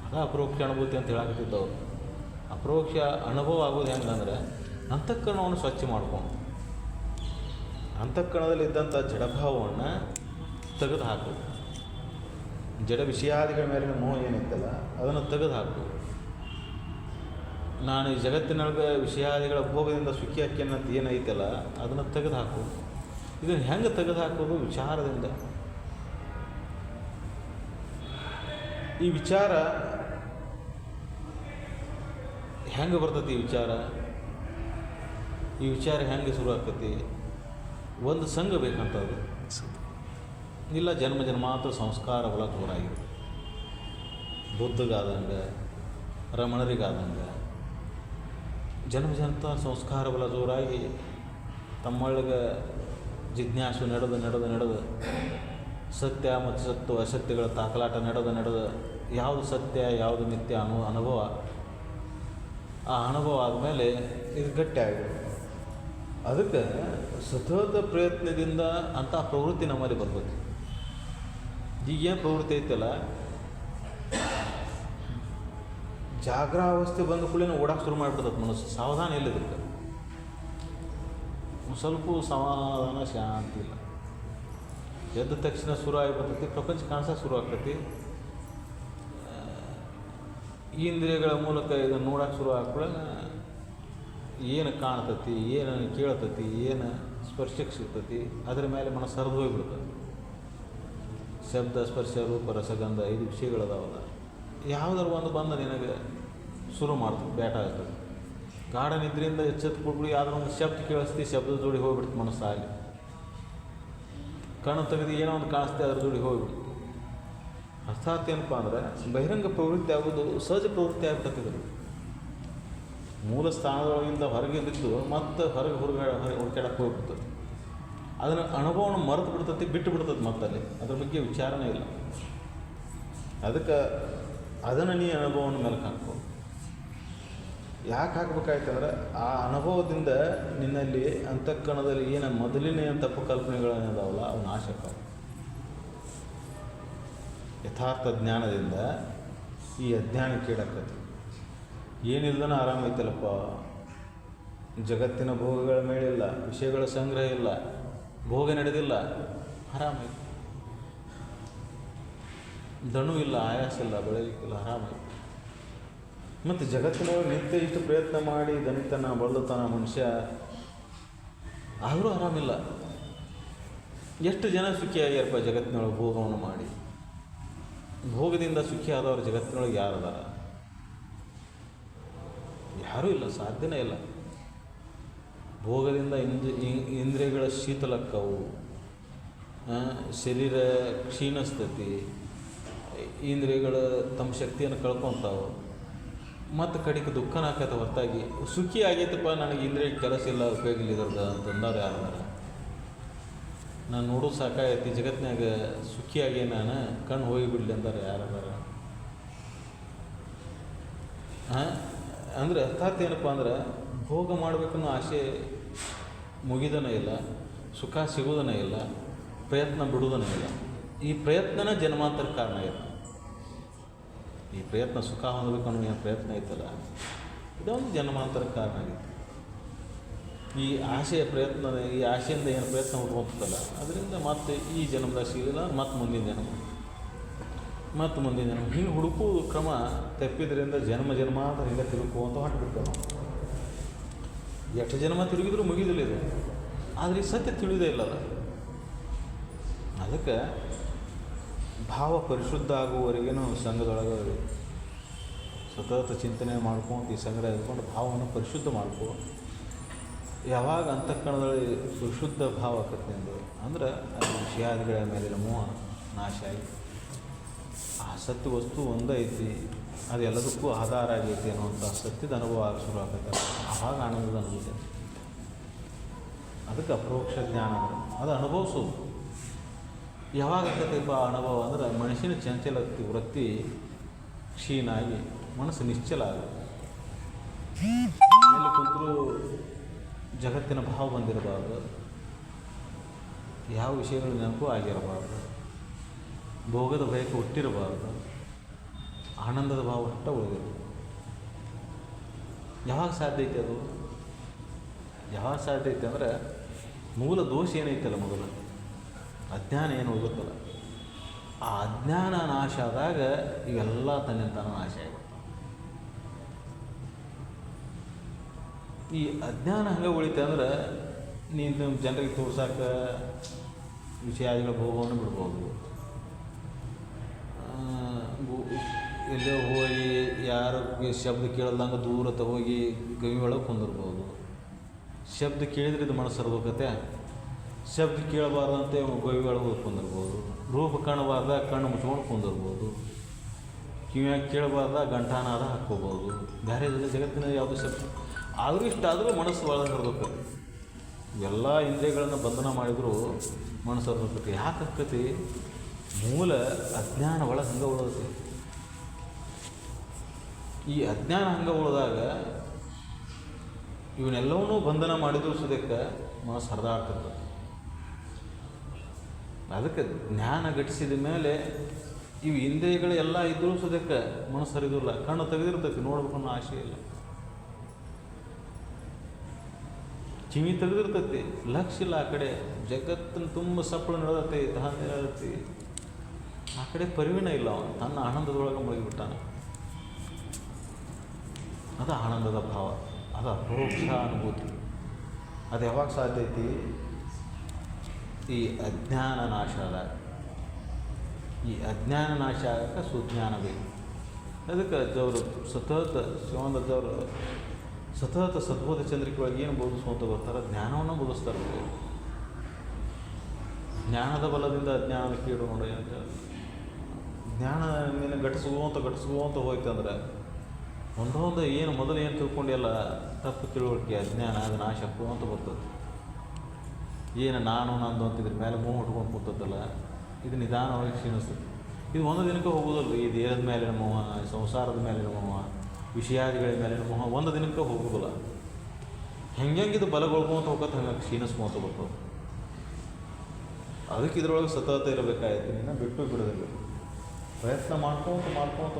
ಅದ ಅಪರೋಕ್ಷ ಅನುಭೂತಿ ಅಂತ ಹೇಳಕತ್ತಿದ್ದವ್ರು. ಅಪರೋಕ್ಷ ಅನುಭವ ಆಗೋದು ಹೆಂಗಂದ್ರೆ ಅಂತಃಕರಣವನ್ನು ಸ್ವಚ್ಛ ಮಾಡ್ಕೊಂಡು ಅಂತಃಕರಣದಲ್ಲಿದ್ದಂಥ ಜಡಭಾವವನ್ನು ತೆಗೆದು ಹಾಕೋದು. ಜಡ ವಿಷಯಾದಿಗಳ ಮೇಲಿನ ಮೋಹ ಏನಿತ್ತಲ್ಲ ಅದನ್ನು ತೆಗೆದು ಹಾಕೋದು. ನಾನು ಈ ಜಗತ್ತಿನೊಳಗೆ ವಿಷಯಾದಿಗಳ ಭೋಗದಿಂದ ಸುಖಿ ಅಕ್ಕಿಯನ್ನಂತ ಏನೈತಲ್ಲ ಅದನ್ನು ತೆಗೆದು ಹಾಕೋದು. ಇದನ್ನು ಹೆಂಗೆ ತೆಗೆದು ಹಾಕೋದು? ವಿಚಾರದಿಂದ. ಈ ವಿಚಾರ ಹೆಂಗೆ ಬರ್ತೈತಿ? ಈ ವಿಚಾರ ಹೆಂಗೆ ಶುರು ಆಗ್ತೈತಿ? ಒಂದು ಸಂಘ ಬೇಕಂತದ್ದು. ಇಲ್ಲ ಜನ್ಮಾಂತರ ಸಂಸ್ಕಾರ ಬಲ ಜೋರಾಗಿದೆ. ಬುದ್ಧಗಾದಂಗೆ, ರಮಣರಿಗಾದಂಗೆ ಜನ್ಮಜಂತ ಸಂಸ್ಕಾರ ಬಲ ಜೋರಾಗಿ ತಮ್ಮೊಳಗೆ ಜಿಜ್ಞಾಸು ನಡೆದು ಸತ್ಯ ಮತ್ತು ಅಸತ್ಯಗಳ ತಾಕಲಾಟ ನಡೆದು ಯಾವುದು ಸತ್ಯ ಯಾವುದು ಮಿಥ್ಯ ಅನ್ನೋ ಅನುಭವ, ಆ ಅನುಭವ ಆದಮೇಲೆ ಇದು ಗಟ್ಟಿ ಆಗಿದೆ. ಅದಕ್ಕೆ ಸತತ ಪ್ರಯತ್ನದಿಂದ ಅಂಥ ಪ್ರವೃತ್ತಿ ನಮ್ಮಲ್ಲಿ ಬರ್ತೈತಿ. ಈಗೇನು ಪ್ರವೃತ್ತಿ ಐತಲ್ಲ, ಜಾಗ್ರಾವಸ್ಥೆ ಬಂದ ಕೂಡಲೇ ಓಡಾಕೆ ಶುರು ಮಾಡಿಬಿಡ್ತದೆ ಮನಸ್ಸು. ಸಾವಧಾನ ಇಲ್ಲದಕ್ಕೆ ಸ್ವಲ್ಪ ಸಮಾಧಾನ ಶಾಂತಿ ಇಲ್ಲ. ಎದ್ದ ತಕ್ಷಣ ಶುರು ಆಗಿಬಿಡ್ತೈತಿ, ಪ್ರಪಂಚ ಕಾಣಿಸೋಕೆ ಶುರು ಆಗ್ತೈತಿ. ಈ ಇಂದ್ರಿಯಗಳ ಮೂಲಕ ಇದನ್ನು ನೋಡೋಕೆ ಶುರು ಆಗ್ಕೊಳ್ಳ ಏನು ಕಾಣ್ತತಿ, ಏನು ಕೇಳ್ತತಿ, ಏನು ಸ್ಪರ್ಶಕ್ಕೆ ಸಿಗ್ತತಿ, ಅದರ ಮೇಲೆ ಮನಸ್ಸು ಹರಿದು ಹೋಗಿಬಿಡ್ತದೆ. ಶಬ್ದ ಸ್ಪರ್ಶ ರೂಪ ರಸಗಂಧ 5 ವಿಷಯಗಳದಾವಲ್ಲ, ಯಾವುದಾರು ಒಂದು ಬಂದು ನಿನಗೆ ಶುರು ಮಾಡ್ತದೆ, ಬೇಟ ಆಗ್ತದೆ. ಗಾಢ ನಿದ್ರೆಯಿಂದ ಎಚ್ಚೆತ್ತು ಕೊಡ್ಬಿಡಿ, ಯಾವುದೋ ಒಂದು ಶಬ್ದ ಕೇಳಿಸ್ತಿ, ಶಬ್ದದ ಜೋಡಿ ಹೋಗ್ಬಿಡ್ತು ಮನಸ್ಸು. ಆಗಲಿ ಕಣ್ಣು ತೆಗೆದು ಏನೋ ಒಂದು ಕಾಣಿಸ್ತೆ, ಅದ್ರ ಜೋಡಿ ಹೋಗ್ಬಿಡ್ತು. ಅರ್ಥಾತ್ ಏನಪ್ಪ ಅಂದರೆ ಬಹಿರಂಗ ಪ್ರವೃತ್ತಿ ಆಗೋದು ಸಹಜ ಪ್ರವೃತ್ತಿ ಆಗಿಬಿಡ್ತಿದ್ರು. ಮೂಲ ಸ್ಥಾನದೊಳಗಿಂದ ಹೊರಗೆ ಬಿದ್ದು ಮತ್ತೆ ಹೊರಗೆ ಹುಡುಕಾಡಕ್ಕೆ ಹೋಗ್ಬಿಡ್ತದೆ. ಅದನ್ನು ಅನುಭವನ ಮರೆತು ಬಿಡ್ತೈತಿ, ಬಿಟ್ಟು ಬಿಡ್ತದೆ. ಮತ್ತಲ್ಲಿ ಅದ್ರ ಬಗ್ಗೆ ವಿಚಾರನೇ ಇಲ್ಲ. ಅದಕ್ಕೆ ಅದನ್ನು ನೀ ಅನುಭವನ ಮೇಲಕ್ಕೆ ಹಾಕೋ. ಯಾಕೆ ಹಾಕ್ಬೇಕಾಯ್ತಂದ್ರೆ ಆ ಅನುಭವದಿಂದ ನಿನ್ನಲ್ಲಿ ಅಂತಃಕರಣದಲ್ಲಿ ಏನು ಮೊದಲಿನ ತಪ್ಪು ಕಲ್ಪನೆಗಳೇನಿದಾವಲ್ಲ ಅವು ನಾಶಕ. ಯಥಾರ್ಥ ಜ್ಞಾನದಿಂದ ಈ ಅಜ್ಞಾನಕ್ಕೆ ಈಡಾಕತಿ. ಏನಿಲ್ಲದನ ಆರಾಮೈತಲ್ಲಪ್ಪ, ಜಗತ್ತಿನ ಭೋಗಗಳ ಮೇಲಿಲ್ಲ, ವಿಷಯಗಳ ಸಂಗ್ರಹ ಇಲ್ಲ, ಭೋಗ ನಡೆದಿಲ್ಲ, ಆರಾಮೈತಿ. ದಣು ಇಲ್ಲ, ಆಯಾಸ ಇಲ್ಲ, ಬೆಳಗಿಲ್ಲ, ಆರಾಮೈತಿ. ಮತ್ತು ಜಗತ್ತಿನೊಳಗೆ ನಿತ್ಯ ಇಷ್ಟು ಪ್ರಯತ್ನ ಮಾಡಿ ದಣಿತನ ಬಳಲುತ್ತಾನ ಮನುಷ್ಯ, ಆದರೂ ಆರಾಮಿಲ್ಲ. ಎಷ್ಟು ಜನ ಸುಖಿಯಾಗ್ಯಾರಪ್ಪ ಜಗತ್ತಿನೊಳಗೆ ಭೋಗವನ್ನು ಮಾಡಿ. ಭೋಗದಿಂದ ಸುಖಿ ಆದವರು ಜಗತ್ತಿನೊಳಗೆ ಯಾರು ಅದಾರ? ಯಾರೂ ಇಲ್ಲ, ಸಾಧ್ಯನೇ ಇಲ್ಲ. ಭೋಗದಿಂದ ಇಂದ್ರಿಯಗಳ ಶೀತಲಕ್ಕವು, ಶರೀರ ಕ್ಷೀಣಿಸ್ತತಿ, ಇಂದ್ರಿಯಗಳ ತಮ್ಮ ಶಕ್ತಿಯನ್ನು ಕಳ್ಕೊತಾವೆ, ಮತ್ತು ಕಡೆಗೆ ದುಃಖನ ಆಕತ್ತೆ. ಹೊರತಾಗಿ ಸುಖಿ ಆಗೈತಪ್ಪ, ನನಗೆ ಇಂದ್ರಿಯ ಕೆಲಸ ಇಲ್ಲ, ಉಪಯೋಗ ಇಲ್ಲ ಇದ್ರದ್ದು ಅಂತಂದವ್ರು ಯಾರು? ನಾನು ನೋಡೋದು ಸಾಕಾಗೈತಿ ಜಗತ್ತಿನಾಗ, ಸುಖಿಯಾಗಿ ನಾನು ಕಣ್ಣು ಹೋಗಿಬಿಡ್ಲಿ ಅಂತಾರೆ ಯಾರದಾರ? ಅಂದರೆ ಅರ್ಥಾತ್ ಏನಪ್ಪ ಅಂದ್ರೆ, ಭೋಗ ಮಾಡಬೇಕನ್ನೋ ಆಸೆ ಮುಗಿದನೇ ಇಲ್ಲ, ಸುಖ ಸಿಗೋದನೇ ಇಲ್ಲ, ಪ್ರಯತ್ನ ಬಿಡೋದನೇ ಇಲ್ಲ. ಈ ಪ್ರಯತ್ನನ ಜನ್ಮಾಂತರ ಕಾರಣ ಆಗಿದೆ. ಈ ಪ್ರಯತ್ನ ಸುಖ ಹೊಂದಬೇಕು ಅನ್ನೋ ಏನು ಪ್ರಯತ್ನ ಐತಲ್ಲ, ಇದೊಂದು ಜನ್ಮಾಂತರ ಕಾರಣ ಆಗಿತ್ತು. ಈ ಆಸೆಯ ಪ್ರಯತ್ನ, ಈ ಆಸೆಯಿಂದ ಏನು ಪ್ರಯತ್ನ ಹುಟ್ಟುತ್ತಲ್ಲ, ಅದರಿಂದ ಮತ್ತೆ ಈ ಜನ್ಮದಾಗ ಸಿಗಲಿಲ್ಲ, ಮತ್ತು ಮುಂದಿನ ಜನ್ಮ, ಮತ್ತು ಮುಂದಿನ ಜನ್ಮ ಹಿಂಗೆ ಹುಡುಕೋ ಕ್ರಮ ತಪ್ಪಿದ್ರಿಂದ ಜನ್ಮಾಂತರ ಹಿಂಗೆ ತಿರುಗುವಂತ ಹೊಂಟ್ಬಿಡ್ತೇವೆ ನಾವು. ಎಷ್ಟು ಜನ್ಮ ತಿರುಗಿದ್ರೂ ಮುಗಿದಿಲ್ಲ ಇದು. ಆದರೆ ಈ ಸತ್ಯ ತಿಳಿದೇ ಇಲ್ಲದ. ಅದಕ್ಕೆ ಭಾವ ಪರಿಶುದ್ಧ ಆಗುವವರೆಗೇನು ಸಂಘದೊಳಗೆ ಸತತ ಚಿಂತನೆ ಮಾಡ್ಕೊಂಡು ಈ ಸಂಘ ಇದ್ಕೊಂಡು ಭಾವವನ್ನು ಪರಿಶುದ್ಧ ಮಾಡ್ಕೊ. ಯಾವಾಗ ಅಂತಃಕರಣದಲ್ಲಿ ಪರಿಶುದ್ಧ ಭಾವ ಆಕತ್ತೆ ಅಂದ್ರೆ ಅದು ವಿಷಯಾದಿಗಳ ಮೇಲಿನ ಮೋಹ ನಾಶ ಆಗಿ ಆ ಸತ್ಯ ವಸ್ತು ಒಂದೇ ಐತಿ, ಅದು ಎಲ್ಲದಕ್ಕೂ ಆಧಾರ ಆಗೈತಿ ಅನ್ನುವಂಥ ಸತ್ಯದ ಅನುಭವ ಶುರು ಆಗತ್ತೆ. ಆವಾಗ ಆನಂದದ ಅನುಭವ. ಅದಕ್ಕೆ ಅಪರೋಕ್ಷ ಜ್ಞಾನ ಅದು ಅನುಭವಿಸೋದು. ಯಾವಾಗ ಆಕತ್ತೈಪ ಅನುಭವ ಅಂದ್ರೆ ಮನುಷ್ಯನ ಚಂಚಲ ವೃತ್ತಿ ಕ್ಷೀಣ ಆಗಿ ಮನಸ್ಸು ನಿಶ್ಚಲ ಆಗುತ್ತೆ. ಎಲ್ಲಿ ಕುಂತರೂ ಜಗತ್ತಿನ ಭಾವ ಬಂದಿರಬಾರ್ದು, ಯಾವ ವಿಷಯಗಳು ನೆನಪು ಆಗಿರಬಾರ್ದು, ಭೋಗದ ಬಯಕೆ ಹುಟ್ಟಿರಬಾರ್ದು, ಆನಂದದ ಭಾವ ಹುಟ್ಟ ಉಳಿದಿರ್ತದೆ. ಯಾವಾಗ ಸಾಧ್ಯ ಐತೆ ಅದು? ಯಾವಾಗ ಸಾಧ್ಯ ಐತೆ ಅಂದರೆ ಮೂಲ ದೋಷ ಏನೈತಲ್ಲ, ಮೊದಲು ಅಜ್ಞಾನ ಏನು ಹೋಗುತ್ತಲ್ಲ, ಆ ಅಜ್ಞಾನ ನಾಶ ಆದಾಗ ಇವೆಲ್ಲ ತನ್ನಿಂತಾನ ನಾಶ ಆಗಿಬಿಡ್ತಾವೆ. ಈ ಅಜ್ಞಾನ ಹಂಗೆ ಉಳಿತೆ ಅಂದ್ರೆ ನೀನು ಜನರಿಗೆ ತೋರ್ಸೋಕೆ ವಿಷಯಾದಿಗಳ ಭೋಗವನ್ನು ಬಿಡ್ಬೋದು. ಎಲ್ಲೋ ಹೋಗಿ ಯಾರು ಶಬ್ದ ಕೇಳಲ್ದಂಗೆ ದೂರ ಹೋಗಿ ಗವಿ ಒಳಗೆ ಕುಂದಿರ್ಬೋದು. ಶಬ್ದ ಕೇಳಿದ್ರೆ ಇದು ಮನಸ್ಸು ಹರಿದೋಕತ್ತೆ. ಶಬ್ದ ಕೇಳಬಾರ್ದಂತೆ ಗವಿ ಒಳಗೆ ಹೋಗಿ ಕುಂದಿರ್ಬೋದು. ರೂಪ ಕಾಣಬಾರ್ದ ಕಣ್ಣು ಮುಚ್ಕೊಂಡು ಕುಂದಿರ್ಬೋದು. ಕಿವಿಯಾಗ ಕೇಳಬಾರ್ದ ಗಂಟಾನಾದ ಹಾಕ್ಕೋಬೋದು. ಬೇರೆ ಜಗತ್ತಿನ ಯಾವುದೋ ಶಬ್ದ ಆದರೂ ಇಷ್ಟಾದರೂ ಮನಸ್ಸು ಒಳಗೆ ಹರಿದೋಕತ್ತೆ. ಎಲ್ಲ ಇಂದ್ರಿಯಗಳನ್ನು ಬಂಧನ ಮಾಡಿದರೂ ಮನಸ್ಸು ಹರಿದೋಕತ್ತೆ. ಯಾಕೆ ಆಕತಿ? ಮೂಲ ಅಜ್ಞಾನ ಒಳಗೆ ಹಂಗೆ ಉಳಿದೈತಿ. ಈ ಅಜ್ಞಾನ ಹಂಗೆ ಉಳಿದಾಗ ಇವನ್ನೆಲ್ಲವನ್ನೂ ಬಂಧನ ಮಾಡಿದ್ರು ಸದ್ಯಕ್ಕೆ ಮನಸ್ಸು ಹರಿದಾಡ್ತಿರ್ತದೆ. ಅದಕ್ಕೆ ಜ್ಞಾನ ಘಟಿಸಿದ ಮೇಲೆ ಇವು ಇಂದ್ರಿಯಗಳು ಎಲ್ಲ ಇದ್ದರೂ ಸದ್ಯಕ್ಕೆ ಮನಸ್ಸು ಹರಿದಿಲ್ಲ. ಕಣ್ಣು ತೆಗೆದಿರ್ತೈತಿ, ನೋಡ್ಬೇಕು ಅನ್ನೋ ಆಸೆ ಇಲ್ಲ. ಕಿವಿ ತೆಗೆದಿರ್ತೈತಿ, ಲಕ್ಷ ಇಲ್ಲ. ಆ ಕಡೆ ಜಗತ್ತಿನ ತುಂಬ ಸಪ್ಪಳು ನಡೆದೈತಿ, ಧಾನ್ಯ ನಡೆದೈತಿ. ಆ ಕಡೆ ಪರಿವಿನ ಇಲ್ಲ. ಅವನು ತನ್ನ ಆನಂದದೊಳಗೆ ಮುಳುಗಿಬಿಟ್ಟಾನ. ಅದು ಆನಂದದ ಭಾವ, ಅದು ಅಪರೋಕ್ಷ ಅನುಭೂತಿ. ಅದು ಯಾವಾಗ ಸಾಧ್ಯ ಐತಿ? ಈ ಅಜ್ಞಾನ ನಾಶ ಆದಾಗ. ಈ ಅಜ್ಞಾನ ನಾಶ ಆಗಕ್ಕೆ ಸುಜ್ಞಾನ ಬೇಕು. ಅದಕ್ಕೆ ಅಜ್ಜವರು ಶಿವಾನಂದಜ್ಜವರು ಸತತ ಸದ್ಬೋಧ ಚಂದ್ರಿಕೆ ಒಳಗೆ ಏನು ಬೋಧಿಸುವಂತ ಬರ್ತಾರೆ? ಜ್ಞಾನವನ್ನು ಬೋಧಿಸ್ತಾರೆ. ಜ್ಞಾನದ ಬಲದಿಂದ ಅಜ್ಞಾನದ ಕೀಡು ನೋಡಿ ಅಂತ. ಜ್ಞಾನ ನೀನು ಘಟಿಸುವಂತ ಹೋಯ್ತಂದ್ರೆ ಒಂದೊಂದು ಏನು ಮೊದಲು ಏನು ತಿಳ್ಕೊಂಡಿಲ್ಲ ತಪ್ಪು ತಿಳುವಳಿಕೆ ಅಜ್ಞಾನ ಅದು ನಾಶ ಅಂತ ಬರ್ತದೆ. ಏನು ನಾನು ನಂದು ಅಂತಿದ್ರ ಮೇಲೆ ಮೂವ್ ಉಟ್ಕೊಂಡು ಕೂತದ್ದಲ್ಲ, ಇದು ನಿಧಾನವಾಗಿ ಕ್ಷೀಣಿಸ್ತದೆ. ಇದು ಒಂದು ದಿನಕ್ಕೆ ಹೋಗೋದಲ್ಲ. ಈ ದೇಹದ ಮೇಲಿನ ಮೋಹ, ಸಂಸಾರದ ಮೇಲಿನ ಮೋಹ, ವಿಷಯಾದಿಗಳ ಮೇಲಿನ ಮೋಹ ಒಂದು ದಿನಕ್ಕೆ ಹೋಗೋದಿಲ್ಲ. ಹೆಂಗಿದು ಬಲಗೊಳ್ಕೊಂತ ಹೋಗತ್ತೆ, ಹಂಗೆ ಕ್ಷೀಣಿಸ್ಕೊಂತ ಬರ್ತದೆ. ಅದಕ್ಕೆ ಇದ್ರೊಳಗೆ ಸತತ ಇರಬೇಕಾಯ್ತು. ನೀನು ಬಿಟ್ಟು ಬಿಡೋದಿಲ್ಲ. ಪ್ರಯತ್ನ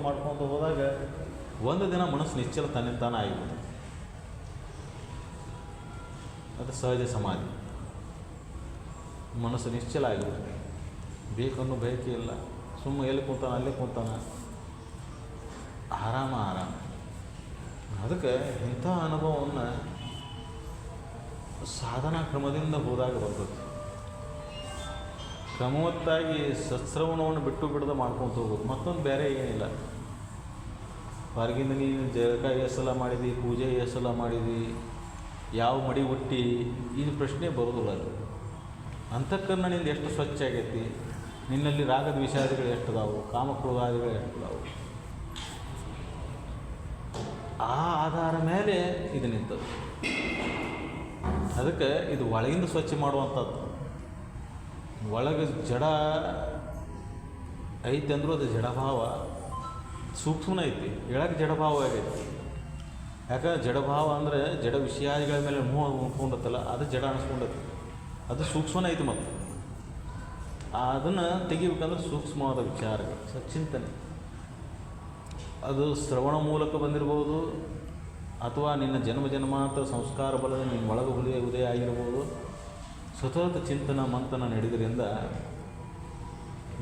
ಮಾಡ್ಕೊತ ಹೋದಾಗ ಒಂದು ದಿನ ಮನಸ್ಸು ನಿಶ್ಚಲ ತನ್ನಿಂತಾನ ಆಗಿಬಿಡುತ್ತೆ. ಅದು ಸಹಜ ಸಮಾಧಿ. ಮನಸ್ಸು ನಿಶ್ಚಲ ಆಗಿಬಿಡುತ್ತೆ. ಬೇಕನ್ನೋ ಬಯಕೆ ಇಲ್ಲ. ಸುಮ್ಮನೆ ಎಲ್ಲಿ ಕೂತಾನ ಅಲ್ಲೇ ಕೂತಾನ, ಆರಾಮ. ಅದಕ್ಕೆ ಇಂಥ ಅನುಭವವನ್ನು ಸಾಧನಾ ಕ್ರಮದಿಂದ ಹೋದಾಗ ಬರ್ತದೆ. ಕ್ರಮವತ್ತಾಗಿ ಸತ್ಸ್ರವಣವನ್ನು ಬಿಟ್ಟು ಬಿಡದೆ ಮಾಡ್ಕೊತ ಹೋಗೋದು. ಮತ್ತೊಂದು ಬೇರೆ ಏನಿಲ್ಲ. ಹೊರಗಿಂದ ನೀನು ಜಳಕ ಎಷ್ಟು ಸಲ ಮಾಡಿದಿ, ಪೂಜೆ ಎಷ್ಟು ಸಲ ಮಾಡಿದಿ, ಯಾವ ಮಡಿ ಹುಟ್ಟಿ ಇದು ಪ್ರಶ್ನೆ ಬರೋದಿಲ್ಲ ಅದು. ಅಂತಃಕರಣ ನಿಂದ ಎಷ್ಟು ಸ್ವಚ್ಛ ಆಗೈತಿ, ನಿನ್ನಲ್ಲಿ ರಾಗದ ವಿಷಾದಿಗಳು ಎಷ್ಟದಾವು, ಕಾಮಕ್ರೋಧಾದಿಗಳು ಎಷ್ಟದಾವು, ಆ ಆಧಾರ ಮೇಲೆ ಇದು ನಿಂತದ್ದು. ಅದಕ್ಕೆ ಇದು ಒಳಗಿಂದ ಸ್ವಚ್ಛ ಮಾಡುವಂಥದ್ದು. ಒಳಗೆ ಜಡ ಐತಿ ಅಂದರೂ ಅದು ಜಡಭಾವ ಸೂಕ್ಷ್ಮನ ಐತಿ, ಹೇಳಕ್ಕೆ ಜಡಭಾವ ಆಗೈತಿ. ಯಾಕಂದ್ರೆ ಜಡಭಾವ ಅಂದರೆ ಜಡ ವಿಷಯಾದಿಗಳ ಮೇಲೆ ಮೋಹ ಉಂಟ್ಕೊಂಡತ್ತಲ್ಲ, ಅದು ಜಡ ಅನಿಸ್ಕೊಂಡೈತಿ, ಅದು ಸೂಕ್ಷ್ಮನ ಐತಿ. ಮತ್ತು ಅದನ್ನು ತೆಗಿಬೇಕಂದ್ರೆ ಸೂಕ್ಷ್ಮವಾದ ವಿಚಾರಗಳು, ಸಚ್ಚಿಂತನೆ. ಅದು ಶ್ರವಣ ಮೂಲಕ ಬಂದಿರ್ಬೋದು, ಅಥವಾ ನಿನ್ನ ಜನ್ಮ ಜನ್ಮಾಂತರ ಸಂಸ್ಕಾರ ಬಲದ ನಿನ್ನ ಒಳಗೆ ಉದಯ ಆಗಿರ್ಬೋದು. ಸತತ ಚಿಂತನ ಮಂಥನ ನಡೆದ್ರಿಂದ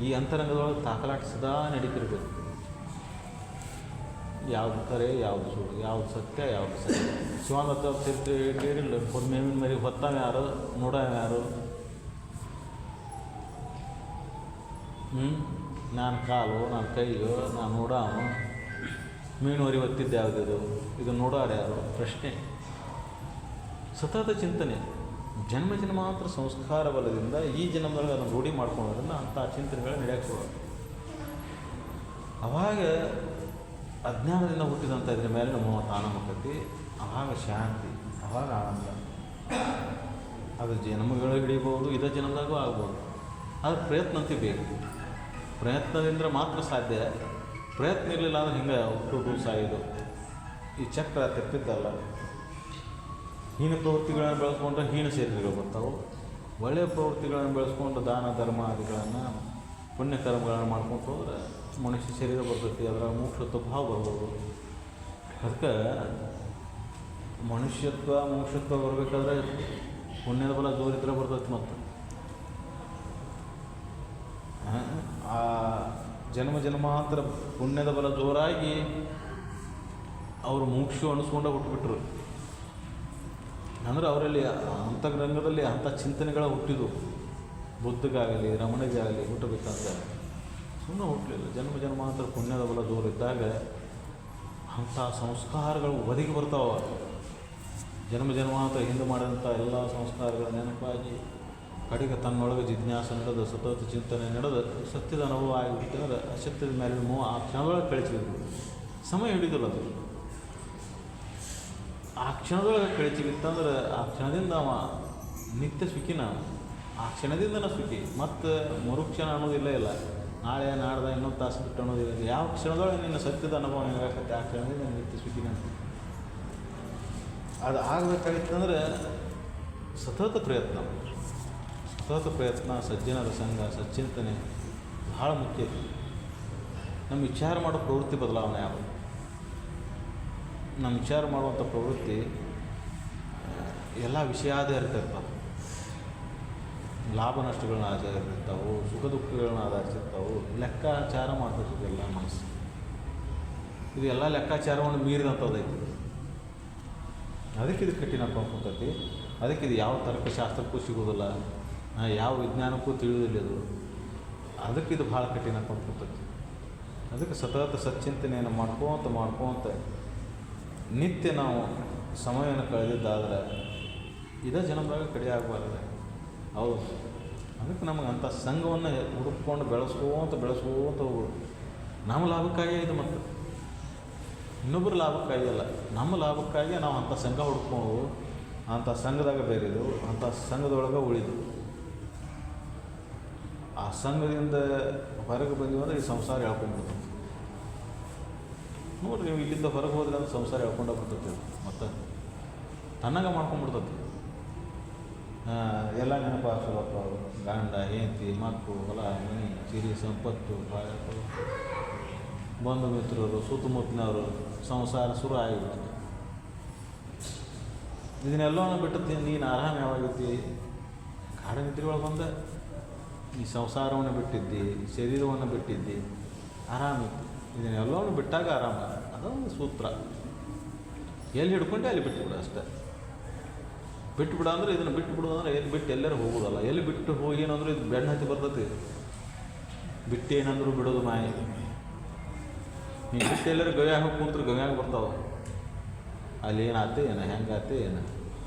ಈ ಅಂತರಂಗದೊಳಗೆ ತಾಕಲಾಟ ಸದಾ ನಡೀತಿರ್ಬೇಕು. ಯಾವುದು ಕರೆ, ಯಾವುದು ಸುಳ್ಳು, ಯಾವುದು ಸತ್ಯ, ಯಾವುದು ಸತ್ಯ. ಶಿವಾನಂದ ಚರಿತ್ರೆ ಕೇಳಿಲ್ಲ, ಮೇವಿನ ಮರಿ ಹೊತ್ತಾವ ಯಾರು, ನೋಡಾವ ಯಾರು. ನಾನು ಕಾಲು, ನಾನು ಕೈಯೋ, ನಾನು ನೋಡಾವ, ಮೀನುವರಿ ಹೊತ್ತಿದ್ದು ಯಾವುದಿದು, ಇದು ನೋಡಾರ ಯಾರು, ಪ್ರಶ್ನೆ. ಸತತ ಚಿಂತನೆ, ಜನ್ಮ ಜನ್ಮಾಂತರ ಸಂಸ್ಕಾರ ಬಲದಿಂದ ಈ ಜನ್ಮದೊಳಗೆ ಅದನ್ನು ರೂಢಿ ಮಾಡ್ಕೊಳ್ಳೋದ್ರಿಂದ ಅಂಥ ಚಿಂತನೆಗಳು ನಡೆಯಕ್ಕೆ ಅವಾಗ ಅಜ್ಞಾನದಿಂದ ಹುಟ್ಟಿದಂಥ ಇದ್ರ ಮೇಲೆ ನಮ್ಮ ತಾನ ಮುಕ್ಕತಿ. ಆವಾಗ ಶಾಂತಿ, ಆವಾಗ ಆನಂದ. ಅದು ಜನ್ಮಗಳು ಹಿಡಿಬೋದು, ಇದೇ ಜನ್ಮದಾಗೂ ಆಗ್ಬೋದು. ಆದರೆ ಪ್ರಯತ್ನ ಅಂತೂ ಬೇಕು. ಪ್ರಯತ್ನದಿಂದ ಮಾತ್ರ ಸಾಧ್ಯ. ಪ್ರಯತ್ನ ಇರಲಿಲ್ಲ ಅಂದ್ರೆ ಹಿಂಗೆ ಹುಟ್ಟುದು ಸಾಯೋದು, ಈ ಚಕ್ರ ತೆಪ್ಪಿದ್ದಲ್ಲ. ಹೀನ ಪ್ರವೃತ್ತಿಗಳನ್ನು ಬೆಳೆಸ್ಕೊಂಡ್ರೆ ಹೀನ ಶರೀರಗಳು ಬರ್ತಾವೆ. ಒಳ್ಳೆಯ ಪ್ರವೃತ್ತಿಗಳನ್ನು ಬೆಳೆಸ್ಕೊಂಡು ದಾನ ಧರ್ಮ ಆದಿಗಳನ್ನು ಪುಣ್ಯಕರ್ಮಗಳನ್ನು ಮಾಡ್ಕೊಂಡು ಹೋದ್ರೆ ಮನುಷ್ಯ ಶರೀರ ಬರ್ತೈತಿ, ಅದರ ಮೋಕ್ಷತ್ವ ಭಾವ ಬರ್ಬೋದು. ಅದಕ್ಕೆ ಮನುಷ್ಯತ್ವ ಬರಬೇಕಾದ್ರೆ ಪುಣ್ಯದ ಬಲ ಜೋರಿದ್ರೆ ಬರ್ತೈತಿ. ಮತ್ತು ಆ ಜನ್ಮ ಜನ್ಮಾಂತರ ಪುಣ್ಯದ ಬಲ ಜೋರಾಗಿ ಅವರು ಮೋಕ್ಷ ಅನಿಸ್ಕೊಂಡ ಹುಟ್ಟುಬಿಟ್ರು. ಅಂದರೆ ಅವರಲ್ಲಿ ಅಂತರಂಗದಲ್ಲಿ ಅಂಥ ಚಿಂತನೆಗಳ ಹುಟ್ಟಿದು. ಬುದ್ಧಗಾಗಲಿ ರಮಣಿಗಾಗಲಿ ಹುಟ್ಟಬೇಕಂದ್ರೆ ಸುಮ್ಮನೆ ಹುಟ್ಟಲಿಲ್ಲ. ಜನ್ಮ ಜನ್ಮಾಂತರ ಪುಣ್ಯದ ಬಲ ಜೋರಿದ್ದಾಗ ಅಂಥ ಸಂಸ್ಕಾರಗಳು ಒದಗಿ ಬರ್ತಾವ. ಜನ್ಮ ಜನ್ಮಾಂತರ ಹಿಂದೆ ಮಾಡಿದಂಥ ಎಲ್ಲ ಸಂಸ್ಕಾರಗಳ ನೆನಪಾಗಿ ಕಡೆಗೆ ತನ್ನೊಳಗೆ ಜಿಜ್ಞಾಸ ನಡೆದು ಸತತ ಚಿಂತನೆ ನಡೆದು ಸತ್ಯದ ಅನುಭವ ಆಗಿಬಿಟ್ಟಿದ್ರೆ ಅಸತ್ಯದ ಮೇಲೆ ಮೋಹ ಆ ಕ್ಷಣದೊಳಗೆ ಕಳಿಸಿದ್ರು. ಸಮಯ ಹಿಡಿದಿಲ್ಲ ಅದು. ಆ ಕ್ಷಣದೊಳಗೆ ಕಳಿಸಿಬಿತ್ತಂದ್ರೆ ಆ ಕ್ಷಣದಿಂದ ಅವ ನಿತ್ಯ ಸುಖಿನ, ಆ ಕ್ಷಣದಿಂದನೇ ಸುಖಿ. ಮತ್ತು ಮರುಕ್ಷಣ ಅನ್ನೋದಿಲ್ಲ. ಇಲ್ಲ ನಾಳೆ ನಾಡ್ದ ಇನ್ನೊಂದು ತಾಸು ಬಿಟ್ಟು ಅನ್ನೋದಿಲ್ಲ. ಯಾವ ಕ್ಷಣದೊಳಗೆ ನಿನ್ನ ಸತ್ಯದ ಅನುಭವ ಹೆಂಗಾಗತ್ತೆ, ಆ ಕ್ಷಣದಿಂದ ನಿತ್ಯ ಸುಖಿನ ಅಂತ. ಅದು ಆಗಬೇಕಾಗಿತ್ತಂದ್ರೆ ಸತತ ಪ್ರಯತ್ನ, ಸಜ್ಜನರ ಸಂಘ, ಸಚ್ಚಿಂತನೆ ಭಾಳ ಮುಖ್ಯ. ನಮ್ಮ ವಿಚಾರ ಮಾಡೋ ಪ್ರವೃತ್ತಿ ಬದಲಾವಣೆ ಆಗೋದು. ನಮ್ಮ ವಿಚಾರ ಮಾಡುವಂಥ ಪ್ರವೃತ್ತಿ ಎಲ್ಲ ವಿಷಯಾಧಾರಿತ ಇರ್ತಾವೆ. ಲಾಭ ನಷ್ಟಗಳನ್ನ ಆಧರಿಸಿರ್ತಾವೆ, ಸುಖ ದುಃಖಗಳನ್ನ ಆಧರಿಸಿರ್ತಾವೆ. ಲೆಕ್ಕಾಚಾರ ಮಾಡ್ತಿರ್ತದೆ ಎಲ್ಲ ಮನಸ್ಸು. ಇದು ಎಲ್ಲ ಲೆಕ್ಕಾಚಾರವನ್ನು ಮೀರಿದಂಥದ್ದೈತಿ. ಅದಕ್ಕೆ ಇದು ಕಠಿಣ ಅನ್ಕೊಂತೈತಿ. ಅದಕ್ಕೆ ಇದು ಯಾವ ತರ್ಕಶಾಸ್ತ್ರಕ್ಕೂ ಸಿಗೋದಿಲ್ಲ, ಯಾವ ವಿಜ್ಞಾನಕ್ಕೂ ತಿಳಿಯೋದಿಲ್ಲ ಇದು. ಅದಕ್ಕೆ ಇದು ಭಾಳ ಕಠಿಣ ಅನ್ಕೊಂತೈತಿ. ಅದಕ್ಕೆ ಸತತ ಸಚ್ಚಿಂತನೆಯನ್ನು ಮಾಡ್ಕೋತ ನಿತ್ಯ ನಾವು ಸಮಯವನ್ನು ಕಳೆದಿದ್ದಾದ್ರೆ ಇದೇ ಜನ್ಮದಾಗ ಕಡಿಮೆ ಆಗಬಾರ್ದು. ಹೌದು. ಅದಕ್ಕೆ ನಮಗೆ ಅಂಥ ಸಂಘವನ್ನು ಹುಡುಕೊಂಡು ಬೆಳೆಸ್ಕೋತ ಹೋಗೋದು. ನಮ್ಮ ಲಾಭಕ್ಕಾಗೇ ಇದು. ಮತ್ತು ಇನ್ನೊಬ್ಬರ ಲಾಭಕ್ಕಾಗಿ ಅಲ್ಲ, ನಮ್ಮ ಲಾಭಕ್ಕಾಗಿ ನಾವು ಅಂಥ ಸಂಘ ಹುಡ್ಕೊಂಡು ಅಂಥ ಸಂಘದಾಗ ಬೇರೆದು, ಅಂಥ ಸಂಘದೊಳಗೆ ಉಳಿದು ಆ ಸಂಘದಿಂದ ಹೊರಗೆ ಬಂದೀವಿ ಅಂದರೆ ಈ ಸಂಸಾರ ಹೇಳ್ಕೊಂಡ್ಬಿಡ್ತೀವಿ. ನೋಡಿರಿ, ನೀವು ಇಲ್ಲಿಂದ ಹೊರಗೆ ಹೋದ್ರೆ ಅಂದ್ರೆ ಸಂಸಾರ ಹೇಳ್ಕೊಂಡೇ ಬಿಡ್ತೈತಿ. ಮತ್ತು ತನ್ನಾಗ ಮಾಡ್ಕೊಂಡ್ಬಿಡ್ತೈತಿ. ಎಲ್ಲ ನೆನಪಾಗ್ತದಪ್ಪ. ಗಂಡ, ಹೆಂಡತಿ, ಮಕ್ಕಳು, ಹೊಲ, ಮನೆ, ಸಿರಿ, ಸಂಪತ್ತು, ಬಂಧು ಮಿತ್ರರು, ಸುತ್ತಮುತ್ತಲಿನವರು, ಸಂಸಾರ ಶುರು ಆಗಿಬಿಡ್ತದೆ. ಇದನ್ನೆಲ್ಲವನ್ನ ಬಿಟ್ಟು ನೀನು ಆರಾಮ ಯಾವಾಗೈತಿ? ಗಾಢ ನಿದ್ರೆ ಒಳಗೆ ಬಂದ ಈ ಸಂಸಾರವನ್ನು ಬಿಟ್ಟಿದ್ದಿ, ಶರೀರವನ್ನು ಬಿಟ್ಟಿದ್ದಿ, ಆರಾಮಿತ್ತು. ಇದನ್ನೆಲ್ಲವನ್ನು ಬಿಟ್ಟಾಗ ಆರಾಮ. ಅದೊಂದು ಸೂತ್ರ. ಎಲ್ಲಿ ಹಿಡ್ಕೊಂಡೆ ಅಲ್ಲಿ ಬಿಟ್ಟುಬಿಡು ಅಷ್ಟೇ. ಬಿಟ್ಟುಬಿಡ ಅಂದರೆ ಇದನ್ನು ಬಿಟ್ಟುಬಿಡೋದು ಅಂದರೆ ಎಲ್ಲಿ ಬಿಟ್ಟು ಎಲ್ಲರೂ ಹೋಗೋದಲ್ಲ. ಎಲ್ಲಿ ಬಿಟ್ಟು ಹೋಗಿ ಏನಂದ್ರೆ ಇದು ಬೆನ್ನು ಹತ್ತಿ ಬರ್ತೈತಿ. ಬಿಟ್ಟು ಏನಂದ್ರು ಬಿಡೋದು ಮಾಯ. ನೀವು ಬಿಟ್ಟು ಎಲ್ಲರೂ ಗವ್ಯಾಗ ಹೋಗಿ ಕೂತ್ರು ಗವ್ಯಾಗ ಬರ್ತಾವೆ. ಅಲ್ಲಿ ಏನಾಯ್ತು ಏನು, ಹೆಂಗಾಯ್ತು ಏನು,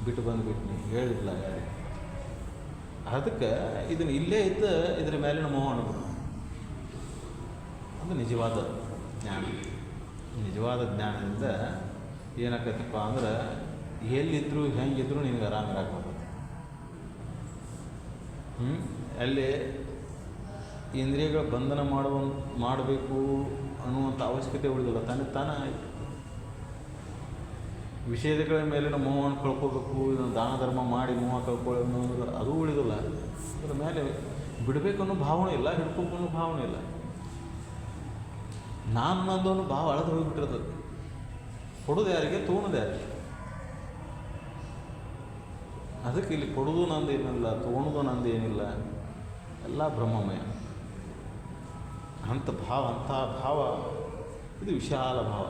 ಬಿಟ್ಟು ಬಂದುಬಿಟ್ನಿ ಹೇಳಿಲ್ಲ ಯಾರು. ಅದಕ್ಕೆ ಇದನ್ನು ಇಲ್ಲೇ ಇದ್ದು ಇದ್ರ ಮೇಲಿನ ಮೋಹ ಅನ್ನೋದು ಅದು ನಿಜವಾದ ಜ್ಞಾನ. ನಿಜವಾದ ಜ್ಞಾನದಿಂದ ಏನಾಕೈತಪ್ಪ ಅಂದ್ರೆ ಎಲ್ಲಿದ್ದರೂ ಹೆಂಗಿದ್ರು ನಿನಗೆ ಆರಾಮ ಇರಾಕ್ಬೋದು. ಅಲ್ಲಿ ಇಂದ್ರಿಯಗಳ ಬಂಧನ ಮಾಡಬೇಕು ಅನ್ನುವಂಥ ಅವಶ್ಯಕತೆ ಉಳಿದಿಲ್ಲ, ತಾನೇ ಆಯಿತು. ವಿಷಯಗಳ ಮೇಲಿನ ಮೋಹವನ್ನು ಕಳ್ಕೋಬೇಕು, ಇದನ್ನು ದಾನ ಧರ್ಮ ಮಾಡಿ ಮೋಹ ಕಳ್ಕೊಳ್ಳೋ ಅನ್ನೋದು ಅದು ಉಳಿದಿಲ್ಲ. ಅದರ ಮೇಲೆ ಬಿಡಬೇಕು ಅನ್ನೋ ಭಾವನೆ ಇಲ್ಲ, ಹಿಡ್ಬೇಕು ಅನ್ನೋ ಭಾವನೆ ಇಲ್ಲ. ನಾನು ನಂದೋನು ಭಾವ ಅಳದು ಹೋಗಿಬಿಟ್ಟಿರ್ತದೆ. ಕೊಡೋದು ಯಾರಿಗೆ, ತೊಗೊಳೋದು ಯಾರಿಗೆ? ಅದಕ್ಕೆ ಇಲ್ಲಿ ಕೊಡೋದು ನಂದು ಏನಿಲ್ಲ, ತೊಗೊಳೋದು ನಂದು ಏನಿಲ್ಲ, ಎಲ್ಲ ಬ್ರಹ್ಮಮಯ. ಅಂಥ ಭಾವ ಇದು ವಿಶಾಲ ಭಾವ.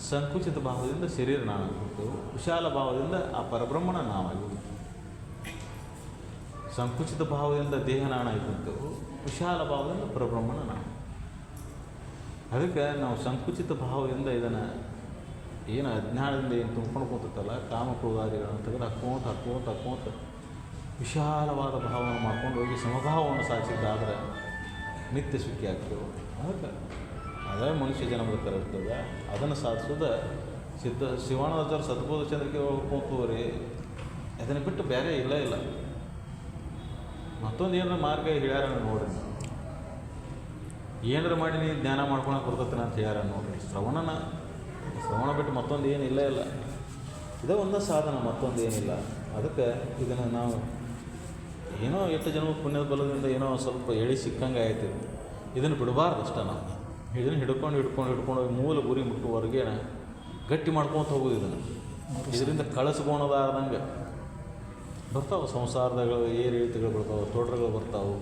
ಸಂಕುಚಿತ ಭಾವದಿಂದ ಶರೀರ ನಾನಾಗಿಬಿಟ್ಟು, ವಿಶಾಲ ಭಾವದಿಂದ ಆ ಪರಬ್ರಹ್ಮಣ ನಾವಾಗಿಬಿಟ್ಟು. ಸಂಕುಚಿತ ಭಾವದಿಂದ ದೇಹ ನಾನಾಗಿಬಿಟ್ಟು, ವಿಶಾಲ ಭಾವದಿಂದ ಪರಬ್ರಹ್ಮಣ ನಾವು. ಅದಕ್ಕೆ ನಾವು ಸಂಕುಚಿತ ಭಾವದಿಂದ ಇದನ್ನು ಏನು ಅಜ್ಞಾನದಿಂದ ಏನು ತುಂಬ್ಕೊಂಡು ಕೂತಲ್ಲ, ಕಾಮಕ್ರೋಧಾದಿಗಳನ್ನು ತೆಗೆದು ಹಾಕ್ಕೋತ ವಿಶಾಲವಾದ ಭಾವವನ್ನು ಮಾಡ್ಕೊಂಡು ಹೋಗಿ ಸಮಭಾವವನ್ನು ಸಾಧಿಸಿದ್ದಾದ್ರೆ ನಿತ್ಯ ಸುಖಿ ಆಗ್ತೇವೆ. ಅದಕ್ಕೆ ಅದೇ ಮನುಷ್ಯ ಜನ್ಮದ ಕರೆರ್ತದೆ. ಅದನ್ನು ಸಾಧಿಸೋದು ಶಿವಾನಂದಾಚಾರ್ಯ ಸದ್ಬೋಧ ಚಂದ್ರಿಕೆ ಹೋಗ್ಕೋತವ್ರಿ. ಅದನ್ನು ಬಿಟ್ಟು ಬೇರೆ ಇಲ್ಲ. ಮತ್ತೊಂದು ಏನಾರ ಮಾರ್ಗ ಹೇಳ್ಯಾರ ನೋಡ್ರಿ, ಏನಾರ ಮಾಡಿ ನೀನು ಜ್ಞಾನ ಮಾಡ್ಕೊಳಕ್ಕೆ ಬರ್ತೈತೆ ಅಂತ ಹೇಳ್ಯಾರ ನೋಡ್ರಿ. ಶ್ರವಣ ಬಿಟ್ಟು ಮತ್ತೊಂದು ಏನಿಲ್ಲ. ಇದೇ ಒಂದೇ ಸಾಧನ, ಮತ್ತೊಂದು ಏನಿಲ್ಲ. ಅದಕ್ಕೆ ಇದನ್ನು ನಾವು ಏನೋ 8 ಜನ್ಮ ಪುಣ್ಯದ ಬಲದಿಂದ ಏನೋ ಸ್ವಲ್ಪ ಎಳಿ ಸಿಕ್ಕಂಗೆ ಆಯ್ತು. ಇದನ್ನು ಬಿಡಬಾರ್ದು ಅಷ್ಟ. ನಾವು ಇದನ್ನು ಹಿಡ್ಕೊಂಡು ಮೂಲ ಗುರಿ ಮುಟ್ಟುವರೆಗೆ ಗಟ್ಟಿ ಮಾಡ್ಕೊತ ಹೋಗೋದು. ಇದರಿಂದ ಕಳಿಸ್ಕೊಳೋದಾರ್ದಂಗೆ ಬರ್ತಾವೆ ಸಂಸಾರದಾಗ ಏರಿಳಿತಗಳು ಬರ್ತಾವೆ, ತೊಡ್ರಗಳು ಬರ್ತಾವೆ,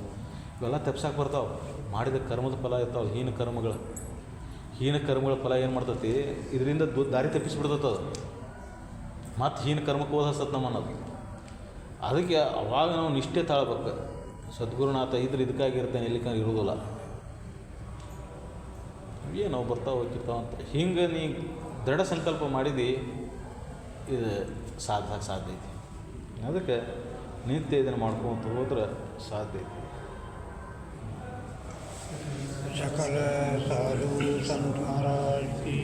ಇವೆಲ್ಲ ತೆಪ್ಸಕ್ಕೆ ಬರ್ತಾವೆ. ಮಾಡಿದ ಕರ್ಮದ ಫಲ ಇರ್ತಾವೆ, ಹೀನ ಕರ್ಮಗಳ ಫಲ ಏನು ಮಾಡ್ತೈತಿ, ಇದರಿಂದ ದಾರಿ ತಪ್ಪಿಸ್ಬಿಡ್ತೈತೆ ಅದು. ಮತ್ತು ಹೀನ ಕರ್ಮಕ್ಕೆ ಹೋದ ನಮ್ಮನ್ನೋದು. ಅದಕ್ಕೆ ಅವಾಗ ನಾವು ನಿಷ್ಠೆ ತಾಳ್ಬೇಕು. ಸದ್ಗುರುನಾಥ ಇದಕ್ಕಾಗಿರ್ತೇನೆ, ಇಲ್ಲಿಕಾಗಿ ಇರೋದಿಲ್ಲ. ನಾವು ಬರ್ತಾವೆ ಹೋಗಿರ್ತಾವ ಅಂತ ಹಿಂಗೆ ನೀ ದೃಢ ಸಂಕಲ್ಪ ಮಾಡಿದ್ದು ಇದು ಸಾಧ್ಯ ಐತಿ. ಅದಕ್ಕೆ ನಿತ್ಯ ಇದನ್ನು ಮಾಡ್ಕೊತ ಹೋದ್ರೆ ಸಾಧ್ಯ ಐತಿ. सकल साधु संत महाराज की